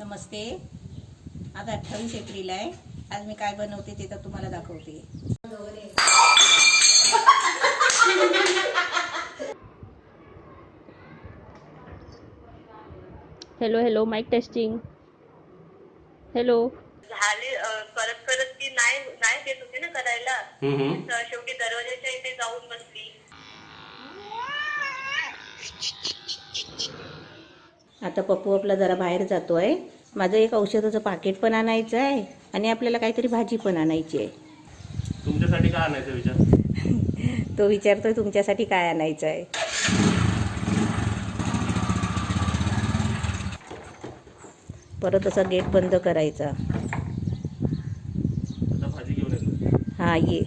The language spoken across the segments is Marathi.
नमस्ते. आज 28 एप्रिल आहे. आज मी काय बनवते ते तर तुम्हाला दाखवते. Hello hello mike testing. Hello. झाले परत परत ती नाही नाही देत होती ना करायला. तर शेवटी दरवाजाच्या इथे जाऊन बसली. आता पप्पू आपला जरा बाहेर जातोय. माझं एक औषधाचं पाकिट पण आणायचं आहे आणि आपल्याला काहीतरी भाजी पण आणायची आहे. तुमच्यासाठी काय आणायचं विचार? तो विचारतोय तुमच्यासाठी काय आणायचं आहे. परत असा गेट बंद करायचा. आता भाजी घेऊन येतो. हा ये.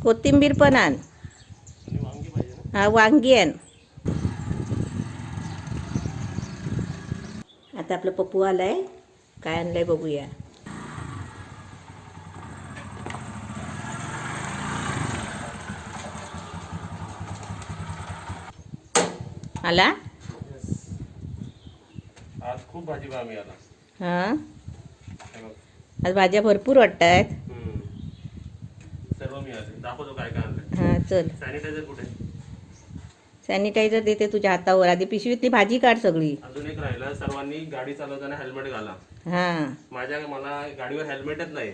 कोथिंबीर पण आण. आणि वांगी पाहिजे ना? हा वांगी आण. आता आपलं पप्पू आलाय. काय आणलंय बघूया. आला. आज खूप भाजी बा मिळाला. हा हे बघ. आज भाज्या भरपूर वाटतात. सर्व मिळाले. दाखवतो काय काय आणलंय. हा चल. सॅनिटायझर कुठे? सॅनिटायझर देते तुझ्या हातावर. आधी पिशवीतली भाजी काढ सगळी. अजून एक राहिलं, सर्वांनी गाडी चालवताना हेल्मेट घाला. हा मला गाडीवर हेल्मेटच नाही.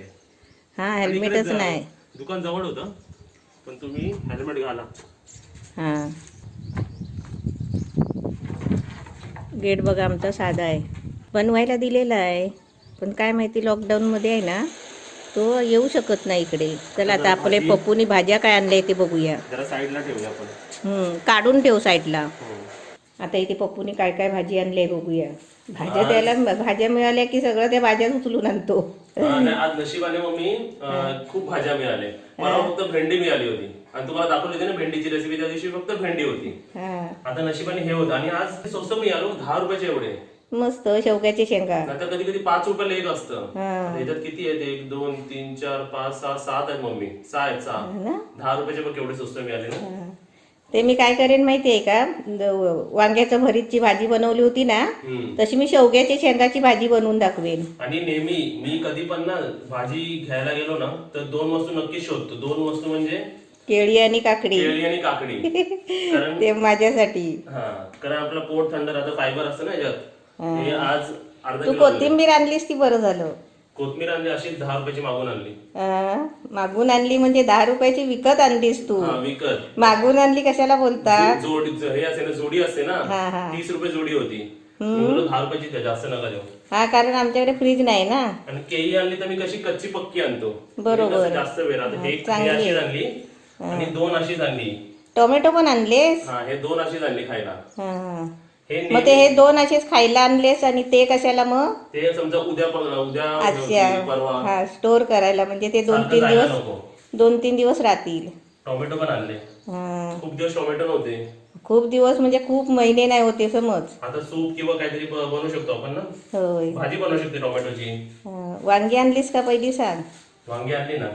हा हेल्मेटच नाही. दुकान जवळ होतं पण तुम्ही हेल्मेट घाला. हा गेट बघा आमचा साधा आहे. बनवायला दिलेला आहे पण काय माहिती लॉकडाऊनमध्ये आहे ना तो येऊ शकत नाही इकडे. चला आता आपले पप्पूनी भाज्या काय आणल्या ते बघूया. जरा साईडला ठेवूया आपण. काढून ठेव साईडला. आता इथे पप्पूनी काय काय भाजी आणली बघूया. भाज्या द्यायला भाज्या मिळाल्या की सगळं त्या भाज्या उचलून आणतो. आज नशिबाने मम्मी खूप भाज्या मिळाल्या. मला फक्त भेंडी मिळाली होती आणि तुम्हाला दाखवली होती ना भेंडीची रेसिपी. त्या दिवशी फक्त भेंडी होती. आता नशिबाने हे होतं आणि आज स्वस्त मिळालो. 10 रुपयाचे एवढे मस्त शेवग्याची शेंगा. आता कधी कधी 5 रुपयाला एक असतं. याच्यात किती आहेत? 1 2 3 4 5 6 7 आहेत मम्मी. 6 आहेत. 6 10 रुपयाचे बघ केवढे स्वस्त मिळाले ना. ते मी काय करेन माहितीये का, वांग्याचं भरीतची भाजी बनवली होती ना तशी मी शेवग्याची शेंगाची भाजी बनवून दाखवेन. आणि नेहमी मी कधी पण ना भाजी घ्यायला गेलो ना तर 2 वस्तू नक्की शोधतो. 2 वस्तू म्हणजे केळी आणि काकडी. केळी आणि काकडी. कारण ते माझ्यासाठी. कारण आपलं पोट थंड राहतं. फायबर असतं ना याच्यात. हे आज अर्धा तू किलो कोथिंबीर आणलीस ती बरं झालं. कोथमीर आणली. अशी 10 रुपयाची मागून आणली. मागून आणली म्हणजे 10 रुपयाची विकत आणलीस तू. विकत. मागून आणली कशाला बोलतात. जोडी हे असते ना, जोडी असते ना. 30 रुपये जोडी होती. 10 रुपयाची द्या, जास्त नका देऊ. हा कारण आमच्याकडे फ्रीज नाही ना. आणि केळी आणली तर मी कशी कच्ची पक्की आणतो. बरोबर. जास्त वेळ राहतो. हे अशीच आणली आणि 2 अशीच आणली. टोमॅटो पण आणलेस. हे 2 अशीच आणली खायला. मग ते हे 2 असेच खायला आणलेस आणि ते कशाला मग. ते समजा उद्या परवा हा स्टोर करायला म्हणजे ते 2-3 दिवस राहतील. टोमॅटो पण आणले. खूप दिवस टोमॅटो नव्हते. खूप दिवस म्हणजे खूप महिने नाही होते समज. आता सूप किंवा काहीतरी बनवू शकतो आपण ना. होय. भाजी बनवू शकते टोमॅटोची. वांगी आणलीस का पहिली सांग. वांगी आणली ना.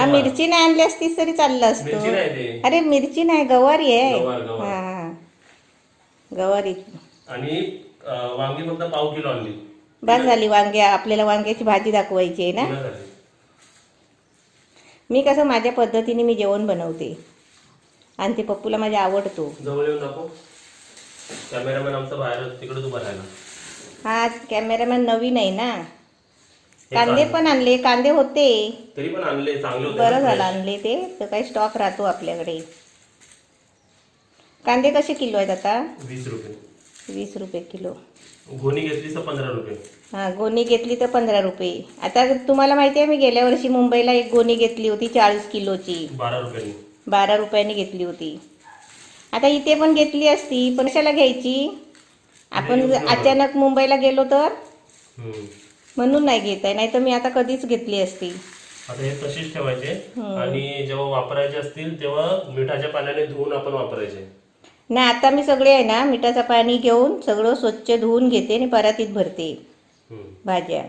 मिरची नाही आणली असतीस तरी चाललं मिरची नाही असतं. ते. अरे मिरची नाही गवारी आहे. गवारी. आणि वांगी फक्त पाव किलो आणली. बस झाली. आपल्याला वांग्याची भाजी दाखवायची आहे ना. मी कसं माझ्या पद्धतीने मी जेवण बनवते आणि ते पप्पूला माझ्या आवडतो. जवळ येऊन दाखव. कॅमेरामॅन आमचा बाहेर तिकडे उभा राहिला. हा कॅमेरामॅन नवीन आहे ना. कांदे पण आणले. कांदे होते तरी पण आणले. चांगले होते. बरं झालं आणले ते. तर काही स्टॉक राहतो आपल्याकडे. कांदे कसे किलो आहेत आता? 20 रुपये. 20 रुपये किलो. गोणी घेतली तर 15 रुपये. गोणी घेतली तर 15 रुपये. आता तुम्हाला माहिती आहे मी गेल्या वर्षी मुंबईला एक गोणी घेतली होती 40 किलोची. 12 रुपयांनी. 12 रुपयांनी घेतली होती. आता इथे पण घेतली असती पण कशाला घ्यायची. आपण अचानक मुंबईला गेलो तर म्हणून नाही घेत आहे. नाही तर मी आता कधीच घेतली असती. आता हे तशीच ठेवायचे आणि जेव्हा वापरायचे असतील तेव्हा मिठाच्या पाण्याने धुवून आपण वापरायचे. नाही आता मी सगळे आहे ना मिठाचं पाणी घेऊन सगळं स्वच्छ धुवून घेते आणि परातीत भरते भाज्या.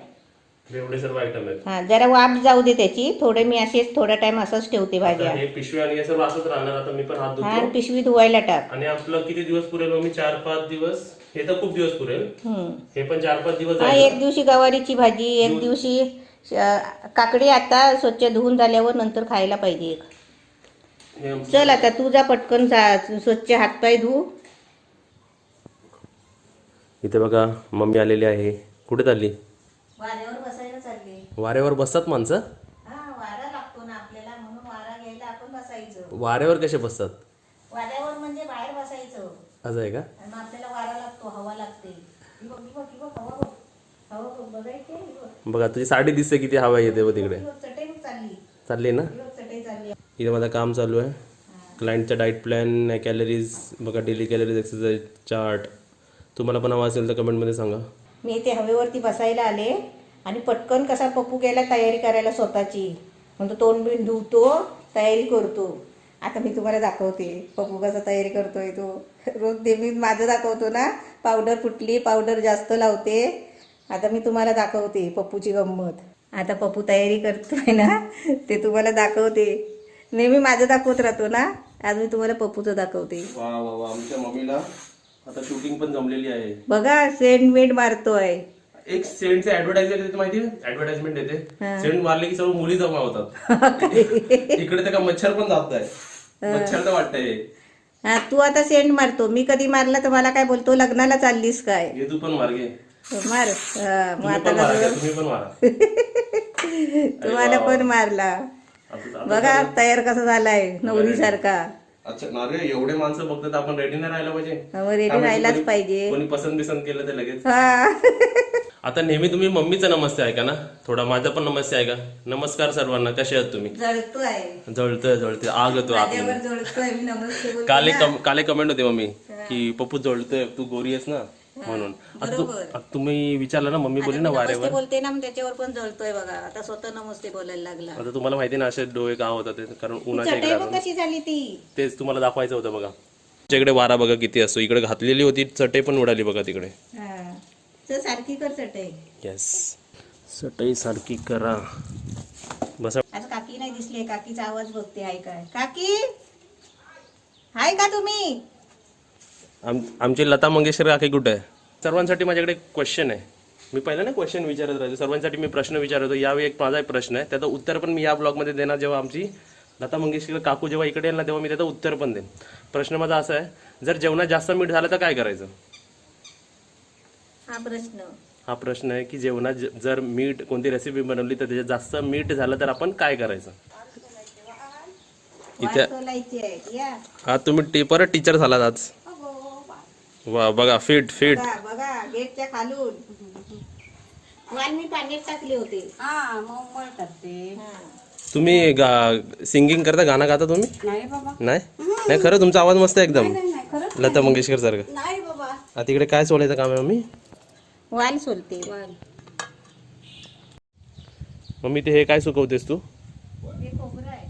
एवढे सर्व आयटम आहेत. जरा वाफ जाऊ दे त्याची. थोडे मी असेच थोडा टाइम असंच ठेवते भाज्या. हे पिशवी आणि हे सर्व असंच राहणार. आता मी पण हात धुतो. पिशवी धुवायला टाक. आणि आपलं किती दिवस पुरेल? मी 4-5 दिवस हे तर खूप दिवस पुरेल. हे पण 4-5 दिवस हा, जाईल. एक दिवशी गवारीची भाजी, एक दिवशी काकडी आता स्वच्छ धुवून झाल्यावर नंतर खायला पाहिजे एक. हे चल आता तू जा पटकन स्वच्छ हातपाय धु. इथे बघा मम्मी आलेली आहे. कुठे चालली? वाऱ्यावर बसायला चालले. वाऱ्यावर बसतात माणसं? हा, वारा लागतो ना आपल्याला, म्हणून वारा घ्यायला आपण बसायचं. वाऱ्यावर कसे बसतात? वाऱ्यावर म्हणजे बाहेर बसायचं. असं आहे का? आणि मग आपल्याला वारा लागतो, हवा लागते. ही बघ, ही बघ, ही बघ, हवा बघ. हवा बघ, बघायची, ही बघ. बघा तुझी साडी दिसते किती हवा येते बघ तिकडे. ही बघ, चटई बघ चालली. चालली ना? ही बघ, चटई चालली. इथे माझं काम चालू आहे. क्लायंटचा डाएट प्लॅन, कॅलरीज बघा, डेली कॅलरीज, एक्सरसाइज चार्ट. तुम्हाला पण हवा असेल तर कमेंटमध्ये सांगा. मी इथे हवेवरती बसायला आले आणि पटकन कसा पप्पू गेला तयारी करायला स्वतःची. म्हणतो तोंड बिंड धुतो, तयारी करतो. आता मी तुम्हाला दाखवते पप्पू कसा तयारी करतोय तो. रोज नेहमी माझं दाखवतो ना, पावडर फुटली, पावडर जास्त लावते. आता मी तुम्हाला दाखवते पप्पूची गंमत. आता पप्पू तयारी करतोय ना, ते तुम्हाला दाखवते. नेहमी माझं दाखवत राहतो ना, आज मी तुम्हाला पप्पूचं दाखवते. वा वा वा, आमच्या मम्मीला आता शूटिंग पण जमलेली आहे. बघा सेंट मेंट मारतोय. एक सेंटचे ऍडव्हर्टाइजमेंट माहिती आहे? ऍडव्हर्टाइजमेंट येते, सेंट मारले की सर्व मुली जमा होतात. इकडे तर का मच्छर पण जात आहे. मच्छर तर वाटतंय. हा, तू आता सेंट मारतो, मी कधी मारला तर मला काय बोलतो, लग्नाला चाललीस काय? हे तू पण मार घे. मार. हा, मग तुम्ही आता पण मारा, कसं तुम्ही पण मारा. तुम्हाला पण मारला. बघा तयार कसा झालाय नवरी सारखा. अच्छा नारे, एवढे माणसं बघतात, आपण रेडी नाही राहायला पाहिजे. रेडी राहायलाच पाहिजे. कोणी पसंत बिसंत केलं तर लगेच. हा. आता नेहमी तुम्ही मम्मीचा नमस्ते ऐका ना, थोडा माझा पण नमस्ते ऐका. नमस्कार सर्वांना, कसे आहात तुम्ही? जळतोय, जळतोय आग येतो माझ्यावर आतमध्ये. जळतोय, मी नमस्ते बोलते ना. काले कमेंट होते मम्मी की पप्पू जळतोय, तू गोरी आहेस ना म्हणून. आता तुम्ही विचारलं ना, मम्मी बोलली ना नमस्ते वाऱ्यावर. बोलते ना, मग त्याच्यावर पण जळतोय बघा. आता स्वतः नमस्ते बोलायला लागला. आता तुम्हाला माहिती ना असे डोळे का होतात ते, कारण उन्हाच्या चटई इकडे बघ कशी झाली ती. तेच तुम्हाला दाखवायचं होतं बघा. तुमच्याकडे वारा बघा किती असतो. इकडे घातलेली होती चटई पण उडाली बघा तिकडे. हा, चल सारखी कर चटई. येस, चटई सारखी करा. बस आज काकी नाही दिसली, काकीचा आवाज बघते आहे काय. काकी हाय का तुम्ही? आमची लता मंगेशकर काकी कुठे आहे? सर्वांसाठी माझ्याकडे क्वेश्चन आहे. मी पहिला ना क्वेश्चन विचारत राहतो, सर्वांसाठी मी प्रश्न विचारतो. यावेळी एक माझा एक प्रश्न आहे, त्याचं उत्तर पण मी या ब्लॉगमध्ये देणार. जेव्हा आमची लता मंगेशकर काकू जेव्हा इकडे येईल ना, तेव्हा मी त्याचं उत्तर पण देईन. प्रश्न माझा असा आहे, जर जेवणात जास्त मीठ झालं तर काय करायचं? हा प्रश्न आहे की जेवणात जर मीठ, कोणती रेसिपी बनवली तर त्याच्यात जास्त मीठ झालं तर आपण काय करायचं? इथे हा तुम्ही परत टीचर झालात आज. वा बघा, फिट बघा गेटच्या खालून वाल मी पाण्यात टाकले होते. तुम्ही सिंगिंग करता, गाणं गाता तुम्ही? नाही खरं तुमचा आवाज मस्त आहे एकदम, लता मंगेशकर सारखं. नाही बाबा, आता तिकडे काय सोलायचं काम आहे मम्मी? वाल सोलते. मम्मी ते हे काय सुकवतेस तू? हे खोबरं आहे,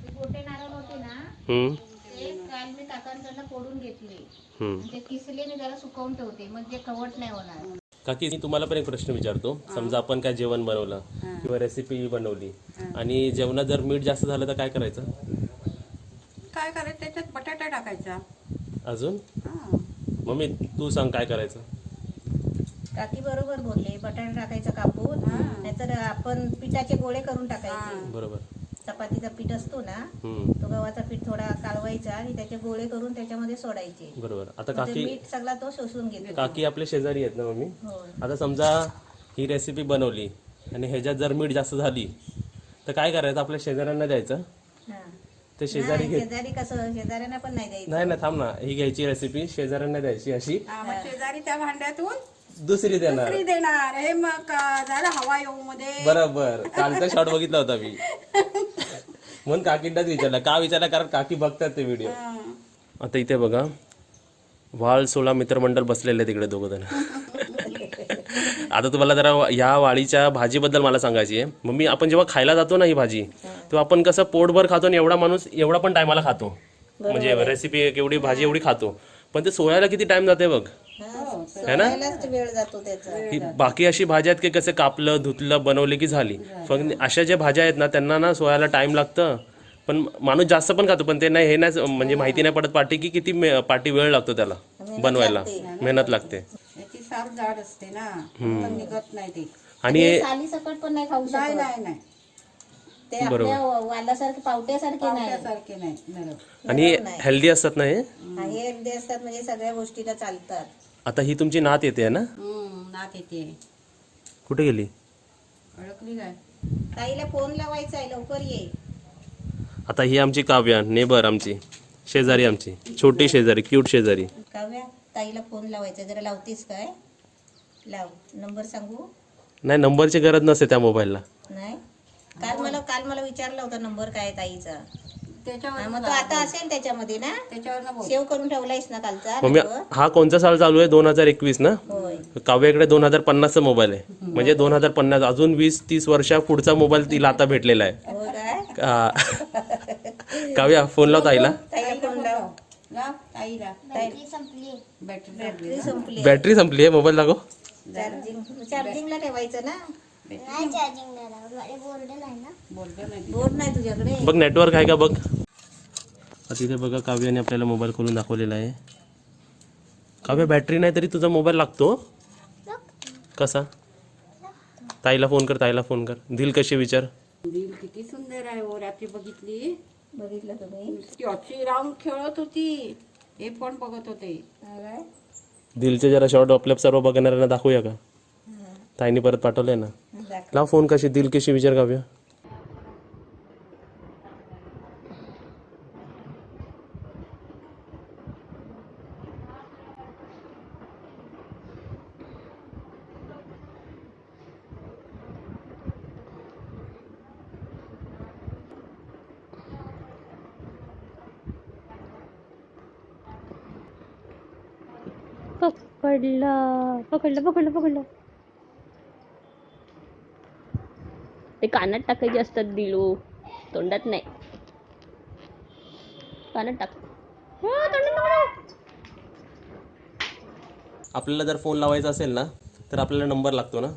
ते गोटे नारळ होते ना, ते काल मी काकांकडनं फोडून घेतले. ते किसले आणि जरा सुकवून ठेवते, मग ते कवट नाही होणार. काकी मी तुम्हाला पण एक प्रश्न विचारतो. समजा आपण काय जेवण बनवलं किंवा रेसिपी बनवली आणि जेवणात जर मीठ जास्त झालं तर काय करायचं? काय करायचं, त्याच्यात बटाटा टाकायचा. अजून मम्मी तू सांग काय करायचं? काकी बरोबर बोलले, बटाटा टाकायचं कापून, नाहीतर आपण पिठाचे गोळे करून टाकायचे. बरोबर. चपातीचा पीठ असतो ना, तो गव्हाचा पीठ थोडा कालवायचा आणि त्याचे गोळे करून त्याच्यामध्ये सोडायचे. बरोबर. आता म्हणजे काकी मीठ सगळा तो शोषून घेतो. काकी आपले शेजारी आहेत ना मम्मी. होय. आता समजा ही रेसिपी बनवली आणि ह्याच्यात जर मीठ जास्त झाली तर काय करायचं? आपल्या शेजाऱ्यांना द्यायचं? हा. ते शेजारी नाही, शेजारी कसं, शेजाऱ्यांना पण नाही द्यायचं. नाही थांब ना, ही घ्यायची रेसिपी शेजाऱ्यांना द्यायची, अशी मग शेजारी त्या भांड्यातून दुसरी देणार. दुसरी देणार. हे मग झालं हवा येऊ मध्ये. बरोबर. कालचा शॉट बघितला होता मी, म्हणून काकींनाच विचारला. का विचारला? कारण काकी बघतात ते व्हिडिओ. आता इथे बघा वाळ सोळा मित्रमंडळ बसलेले तिकडे दोघं जण. आता तुम्हाला जरा या वाळीच्या भाजीबद्दल मला सांगायची आहे. मम्मी, आपण जेव्हा खायला जातो ना ही भाजी, तेव्हा आपण कसं पोटभर खातो आणि एवढा माणूस एवढा पण टायमाला खातो. म्हणजे रेसिपी केवढी भाजी एवढी खातो, पण ते सोयाला किती टाइम जाते बघ, है ना? वेळ जातो त्याचा. ही बाकी अशी भाज्या आहेत की कसं कापलं धुतलं बनवले की झाली. पण अशा ज्या भाज्या आहेत ना, त्यांना ना सोयाला टाइम लागतं पण माणूस जास्त पण खातो, पण ते नाही हे नाही म्हणजे माहिती नाही पडत पाटी की किती पाटी वेळ लागतो त्याला बनवायला, मेहनत लागते. याची साल जाड असते ना, पण निघत नाही ते. आणि ते साली सकट पण नाही खाऊ नाही शकत. नाही नाही ते आपल्या वालासारखे पावट्यासारखे नाही. सारखे नाही नरम. आणि हेल्दी असतात ना हे. हा, हे हेल्दी असतात म्हणजे सगळ्या गोष्टीला चालतात. आता ही तुमची नात येते ना, नात येते. कुठे गेली? अडकली काय? ताईला फोन लावायचा आहे, लवकर ये. आता ही आमची काव्या, नेबर आमची, शेजारी आमची, छोटी शेजारी, क्यूट शेजारी. काव्या, ताईला फोन लावायचा, जरा लावतीस काय? लाव, नंबर सांगू? नाही, नंबरची गरज नसते त्या मोबाईलला. नाही, काल मला विचारला होता नंबर काय आहे ताईचा. त्याच्यावर हा, मग तो आता असेल त्याच्यामध्ये ना, त्याच्यावर बोल. सेव्ह करून ठेवलायस ना कालचा मम्मी नंबर? हा कोणता साल चालू आहे? 2021 ना. होय. काव्याकडे 2050चा मोबाईल आहे, म्हणजे 2050 अजून 20-30 वर्षा पुढचा मोबाईल तिला आता भेटलेला आहे. हो काय? काव्या फोन लाव ताईला. ताईला फोन लाव. लाव ताईला. बॅटरी बॅटरी संपली. बॅटरी संपली आहे, मोबाईल लागो. चार्जिंगला ठेवायचं ना. बोलतो नाही. बोर्ड नाही तुझ्याकडे? बघ नेटवर्क आहे का बघ. तिथे बघा काव्याने आपल्याला मोबाईल खोलून दाखवलेला आहे. काव्या बॅटरी नाही तरी तुझा मोबाईल लागतो कसा? ताईला फोन कर, ताईला फोन कर. दिल कशी विचार. दिल किती सुंदर आहे हो. रात्री बघितली, बघितलं तुम्ही? ती अशी राऊंड खेळत होती, हे पण बघत होते. दिलचे जरा शॉर्ट आपल्या सर्व बघणाऱ्यांना दाखवूया का? ताईने परत पाठवलंय ना. लाव फोन. कशी दिल कशी विचार काव्या. पकडलं. ते कानात टाकायचे असतात दिलू, तोंडात नाही. कानात टाक. आपल्याला जर फोन लावायचा असेल ना तर आपल्याला नंबर लागतो ना.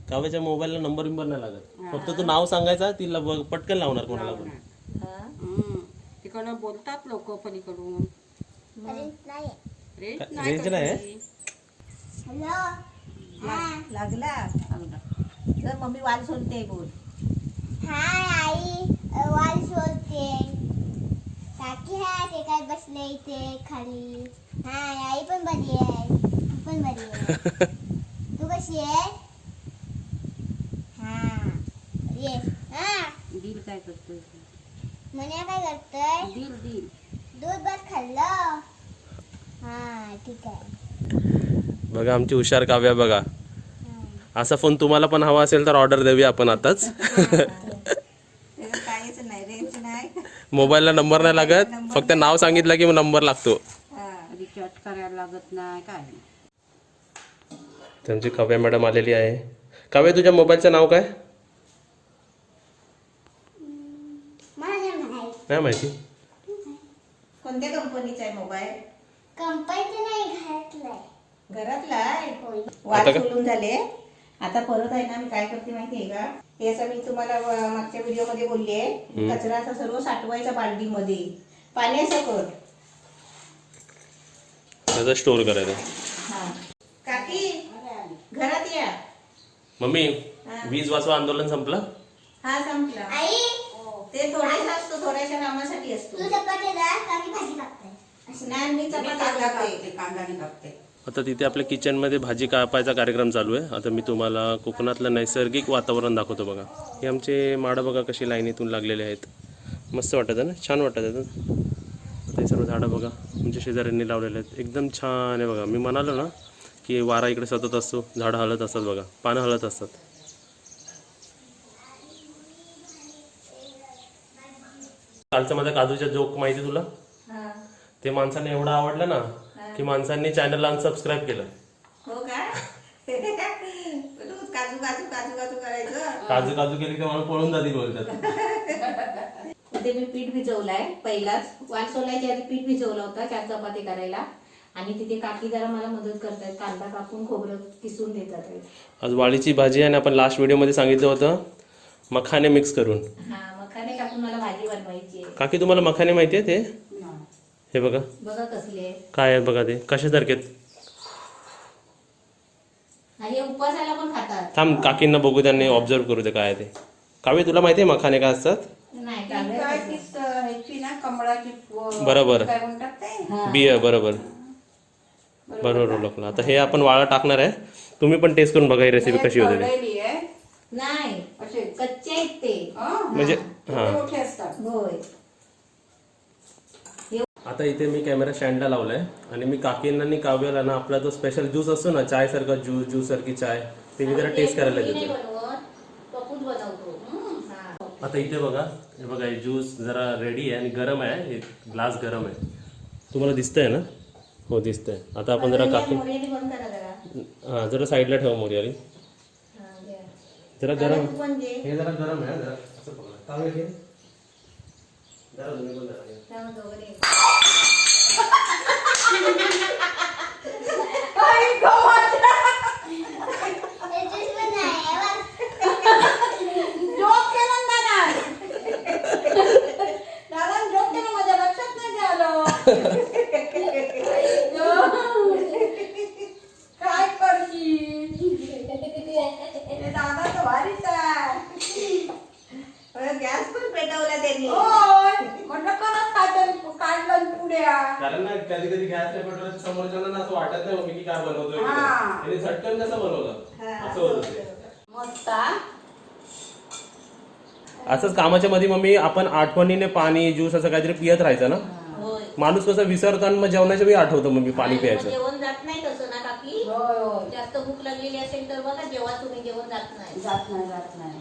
काव्याच्या मोबाईलला नंबर नाही लागत. फक्त तू नाव सांगायचा, तिला पटकन लावणार कोणाला पण. तिकडं बोलतात लोक पलीकडून. रेंज नाही. लागला. तर मम्मी वाल सोलते बोल. हाय आई, वाल शोधते. काकी हाय, ते काय बसले इथे खाली. हाय, आई पण बरी आहे. तू पण बरी आहे. तू कशी आहे? हा, ये. हा, दिल काय करतोय? मन्या काय करतोय? दिल दूध भात खाल्लं. हा, ठीक आहे. बघा आमची हुशार काव्या बघा. असा फोन तुम्हाला पण हवा असेल तर ऑर्डर देऊया आपण आताच. काहीच नाही, रेंज नाही. मोबाईलला नंबर नाही लागत, फक्त नाव सांगितलं की नंबर लागतो. रिचार्ज करायला लागत नाही काय. त्यांची काव्या मॅडम आलेली आहे. काव्या तुझ्या मोबाईलचं नाव काय? मला नाही. नाही माहिती. कोणत्या कंपनीचा आहे मोबाईल? कंपनीचं नाही, घरातलं आहे. घरातला आहे. होय. वाल आता का? सोलून झाले. आता परत आहे ना, मी काय करते माहितीये का? हे असं मी तुम्हाला मागच्या व्हिडिओ मध्ये बोलली आहे. कचरा असा सर्व साठवायचा बालडीमध्ये पाण्यासकट. त्याचा स्टोर करायचं. हा. काकी घरात या. मम्मी वीज वाचवा आंदोलन संपलं. हा, संपला. आई, ते थोडासा असतो, थोड्याशा कामासाठी असतो. तू चपाती जा, काकी भाजी कापते. नाही, मी चपाती करते. कांदाने कापते. आता तिथे आपल्या किचनमध्ये भाजी कापायचा कार्यक्रम चालू आहे. आता मी तुम्हाला कोकणातलं नैसर्गिक वातावरण दाखवतो बघा. हे आमचे माडं बघा कशी लाईनीतून लागलेले आहेत. मस्त वाटत आहे ना, छान वाटत आहे. आता हे सर्व झाडं बघा आमच्या शेजाऱ्यांनी लावलेले आहेत. एकदम छान आहे बघा. मी म्हणालो ना की वारा इकडे सतत असतो, झाडं हलत असतात बघा, पानं हलत असतात. कालचा माझा काजूचा जोक माहिती तुला? ते माणसाने एवढं आवडलं ना की माणसांनी चॅनलला अनसबस्क्राईब केलं. हो का? काजू काजू काजू काजू करायचं. काजू काजू केली की मला पळून जातील बोलतात. ते मी पीठ भिजवलाय पहिलाच. वाल सोलायच्या आधी पीठ भिजवला होता 4 चपाती करायला. आणि तिथे काकी जरा मला मदत करतायत, कांदा कापून खोबरं किसून देतात. आज वाळीची भाजी आहे आणि आपण लास्ट व्हिडिओमध्ये सांगितलं होतं मखाने मिक्स करून. हा, मखाने टाकून मला भाजी बनवायची आहे. काकी तुम्हाला मखाने माहिती आहे ते? हे बघा बघा कसले काय आहे बघा, ते कशासारखे आहेत? हे उपवासाला पण खातात. थांब काकींना बघू, त्यांनी ऑब्झर्व करू दे काय आहे ते. काव्य तुला माहिती आहे मखाने काय असतात? नाही काय तीच ह्याची ना कमळाची बरोबर. काय म्हणतात ते बिया, बरोबर बरोबर ओळखलं. आता हे आपण वाळा टाकणार आहे. तुम्ही पण टेस्ट करून बघा ही रेसिपी कशी होते ते. तळलेली आहे नाही असे कच्चे आहेत ते. म्हणजे मोठे हां, मोठे असतात. होय. आता इथे मी कॅमेरा स्टँडला लावलाय आणि मी काकींना आणि काव्याला ना आपला जो स्पेशल ज्यूस असतो ना, चाय सारखा ज्यूस सारखी चाय, ते मी जरा टेस्ट करायला मी नाही देतो. बनवत, पप्पूच बनवतो. हा. आता इथे बघा, हे बघा हे ज्यूस जरा रेडी आहे आणि गरम आहे. हे ग्लास गरम आहे, तुम्हाला दिसतंय ना? हो दिसतंय. आता आपण जरा काकी मोरियाली बंद करा जरा. हां जरा साईडला ठेवा मोरियाली. हा, घ्या. जरा गरम, तू पण घे. हे जरा गरम आहे. जरा असं पकडा. काव्य घे. जरा तुम्ही पण जरा घे. त्यामुळे दोघं घे. जोक केला ना दादा, जोक केला, माझ्या लक्षात नाही आलं. काय करशील? हे दादा तर भारीच आहे. गॅस पण पेटवला त्यांनी. होय, म्हटलं करत काढलं आणि पुढ्या. कारण ना कधी कधी गॅस पेटवलं समोरच्याला असं वाटत नाही मम्मी की काय बनवतोय. हां. आणि झटकन कसं बनवलं असं होत ते. मस्त. असंच कामाच्या मध्ये मम्मी आपण आठवणीने पाणी ज्यूस असं काहीतरी पियत राहायचं ना. होय. माणूस कसं विसरतो आणि मग जेवणाच्या वेळी आठवतं मम्मी पाणी आणि मग प्यायचं. जेवण जात नाही तसं ना काकी. होय होय. जास्त भूक लागलेली असेल तर बघा जेव्हा तुम्ही जेवण जात नाही. जात नाही.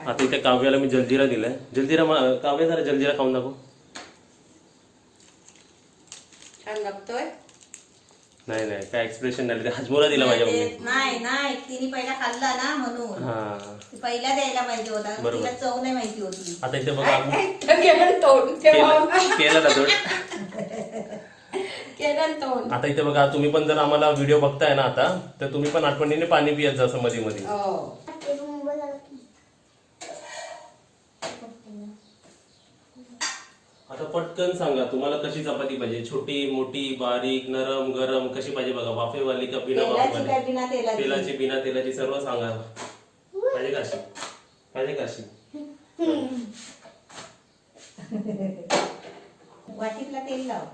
आता इथे काव्याला मी जलजिरा दिलाय. जलजिरा काव्य जरा जलजिरा खाऊन दाखव. छान लागतोय. नाही नाही काय एक्सप्रेशन नाही, हजमोला दिला माझ्या मम्मी. नाही तिने पहिला खाल्ला ना म्हणून. हा पहिला द्यायला पाहिजे होता. बरोबर. तिला चव नाही माहिती होती. आता इथे बघा आम्ही केलं तोड केलं ना थोडं. केलं तोड. आता इथे बघा, तुम्ही पण जर आम्हाला व्हिडिओ बघताय ना आता, तर तुम्ही पण आठवणीने पाणी पियत जा असं मध्ये मध्ये. हो. आता पटकन सांगा तुम्हाला कशी चपाती पाहिजे, छोटी मोठी बारीक नरम गरम कशी पाहिजे बघा, वाफेवाली का बिना तेलाची काय वाफेवाली, बिना तेलाची? तेलाची बिना तेलाची सर्व सांगा. पाहिजे काशी, पाहिजे काशी. वाटीतला तेल लाव.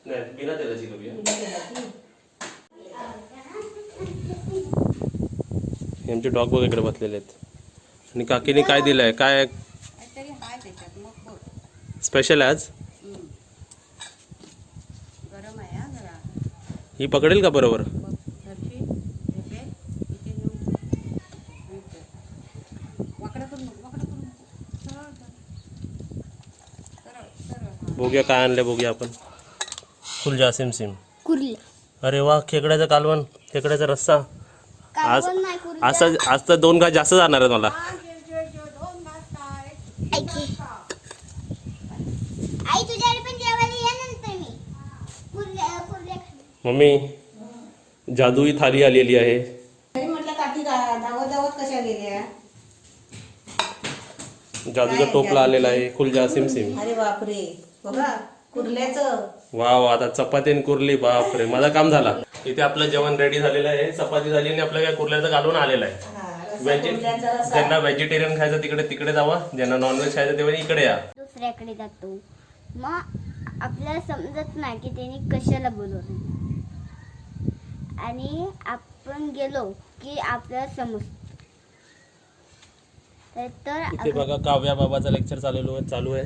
नाही बिना तेलाची करूया. बिना तेलाची. हे आमचे डॉग वगैरे बसलेले आहेत. आणि काकीने काय दिलंय, काय काहीतरी हाय त्याच्यात मग बघ. स्पेशल आहे आज? गरम आहे हा जरा. ही पकडेल का बरोबर? बघ जशी इथे नेऊन इथे. वाकडं करू नको. सरळ सरळ. बघूया काय आणलंय, बघूया आपण. फुल जासिम सिम. कुर्ली. अरे वा, खेकड्याचं कालवण, खेकड्याचा रस्सा. आज कालवण नाही कुर्ली. आज तर 2 घास जास्त जाणार आहेत मला. दोन घास काय? आई तुझ्याकडे पण जेवायला या नंतर मी कुर्ल्या खाली. मम्मी जादुई थाली आलेली आहे. तरी म्हटलं काकी धावत कशा गेल्या? जादूचा टोपला आलेला आहे, फुल जासिम सिम. अरे बापरे, बघा कुर्ल्याचं. वा वा, आता चपाती आणि कुर्ली, बापरे माझं काम झाला. इथे आपलं जेवण रेडी झालेलं आहे. चपाती झाली आणि आपलं काय कुर्ल्याचं घालून आलेलं आहे. हा, रस्सा कुर्ल्याचा रस्सा. ज्यांना व्हेजिटेरियन खायचं तिकडे जावा, ज्यांना नॉनव्हेज खायचं तेव्हा इकडे या. दुसऱ्याकडे जातो. मग आपल्याला समजत नाही की त्यांनी कशाला बोलवलं, आणि आपण गेलो की आपल्याला समजतं. तर इथे बघा काव्या बाबाचा लेक्चर चालू आहे.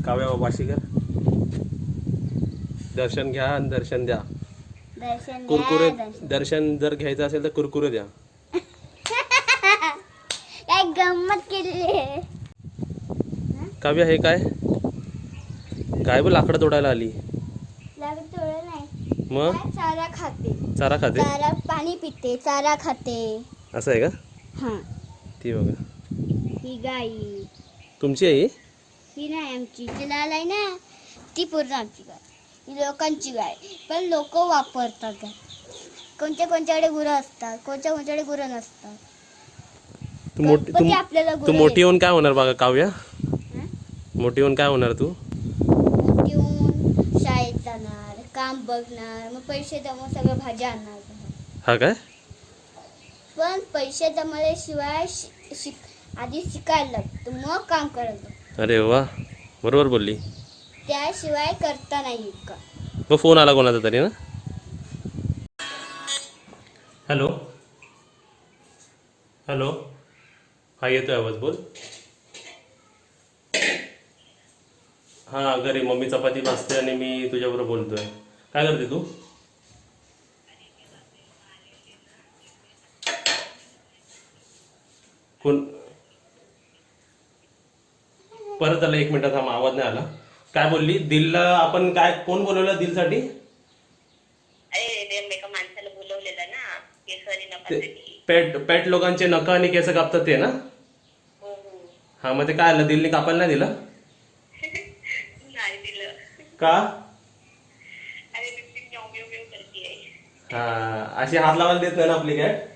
काव्या बाबा शिकर दर्शन घ्या आणि दर्शन द्या. दर्शन कुरकुरे द्या, दर्शन जर घ्यायचं असेल तर कुरकुरे द्या. काय गंमत केली आहे. काव्या हे काय काय बघ, लाकडं तोडायला आली. लागत थोडं नाही. मग काय चारा खाते. चारा खाते. चारा पाणी पिते, चारा खाते. असं आहे का? हा, ती बघा, ही गाई. तुमची आहे ही? ही नाही आमची, जी लाल आहे ना ती पूर्ण आमची गाय. ही लोकांची गाय, पण लोक वापरतात गाय. कोणत्याकडे गुरं असतात, कोणत्याकडे गुरं नसतात. तू मोठी गणपती आपल्याला तू मोठी होऊन काय होणार बघा काव्या? मोठी होऊन काय होणार तू? घेऊन शाळेत जाणार, काम बघणार, मग पैसे जमा सगळं भाज्या आणणार. हा काय? पण पैसे जमल्याशिवाय आधी शिकायला लागतं, मग काम करायचं. अरे वा, बरोबर बोलली. त्याशिवाय करता नाही येत का. मग फोन आला कोणाचा तरी ना? हॅलो हॅलो, हा येतोय आवाज, बोल. हा घरी मम्मी चपाती भाजते आणि मी तुझ्याबरोबर बोलतोय. काय करते तू? कोण परत आला? एक मिनिटात थांब, आवाज नाही आला. काय बोलली? दिलला आपण काय, कोण बोलवलं दिलसाठी? अरे ते एका माणसाला बोलवलेलं ना केसरी नकासाठी. पेट लोकांचे नख आणि केस कापतात ते ना? हो हो. हा, मग ते काय आलं, दिलने कापायला नाही दिलं? नाही दिलं. का? अरे ती म्याऊ म्याऊ म्याऊ करते. हा, अशी हात लावायला देत नाही ना आपली कॅट?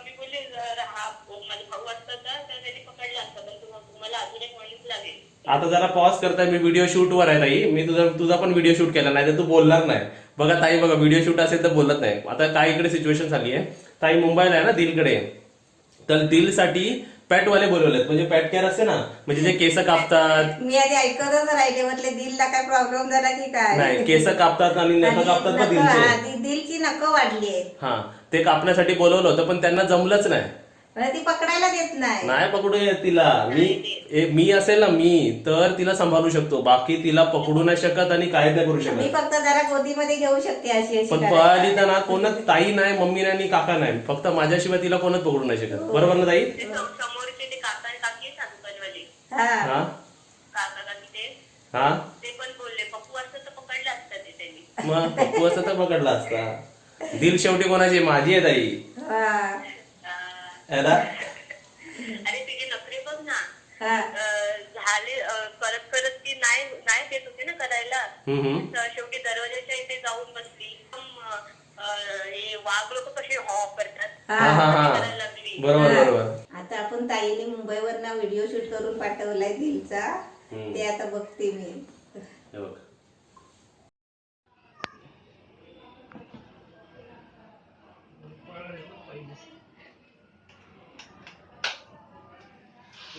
मी बोलले हा माझा भाऊ असता तर त्याने पकडला असता, पण तुम्हाला अजून एक माणूस लागेल. आता जरा पॉज करताय, मी व्हिडिओ शूट वर आहे ताई. मी तुझा पण व्हिडिओ शूट केला नाही तर तू बोलणार नाही. बघा ताई, बघा व्हिडिओ शूट असेल तर बोलत नाही. आता काय इकडे सिच्युएशन झाली आहे, ताई मुंबईला आहे ना दिलकडे, तर दिलसाठी पॅटवाले बोलवलेत. म्हणजे पॅट केअर असते ना, म्हणजे जे केस कापतात. मी आधी ऐकतच राहिले, म्हटले दिलला काय प्रॉब्लेम झाला की काय. नाही, केस कापतात आणि नख कापतात ना दिलचे. दिलची नख वाढली आहेत. हा, ते कापण्यासाठी बोलवलं होतं पण त्यांना जमलंच नाही. ती पकडायला देत नाही. नाही पकडू येत तिला. मी असेल ना, मी तर तिला सांभाळू शकतो, बाकी तिला पकडू नाही शकत आणि काय नाही करू मी शकत. फक्त जरा गोदीमध्ये घेऊ शकते अशी अशी पण करायला. पळाली तर ना, कोणच ताई नाही, मम्मी नाही आणि काका नाही, फक्त माझ्याशिवाय तिला कोणच पकडू नाही शकत. बरोबर ना ताई? ते समोरचे ते काका आणि काकी आहेत ना दुकानवाले, हा. हा काका काकी ते हा, ते पण बोलले पप्पू असतं तर पकडलं असतं ते त्यांनी. मग पप्पू असता तर पकडला असता. दिल शेवटी कोणाची? माझी आहे ताई. हा. है ना? अरे तुझे नखरे बघ ना. हा. झाले करत करत ती नाही नाही देत होती ना करायला. तर शेवटी दरवाजाच्या इथे जाऊन बसली. हे वाघ लोक कसे हॉ करतात हा हा हा, करायला लागली. बरोबर बरोबर. आता आपण ताईने मुंबईवर ना व्हिडिओ शूट करून पाठवलाय दिलचा, ते आता बघते मी. हे बघ.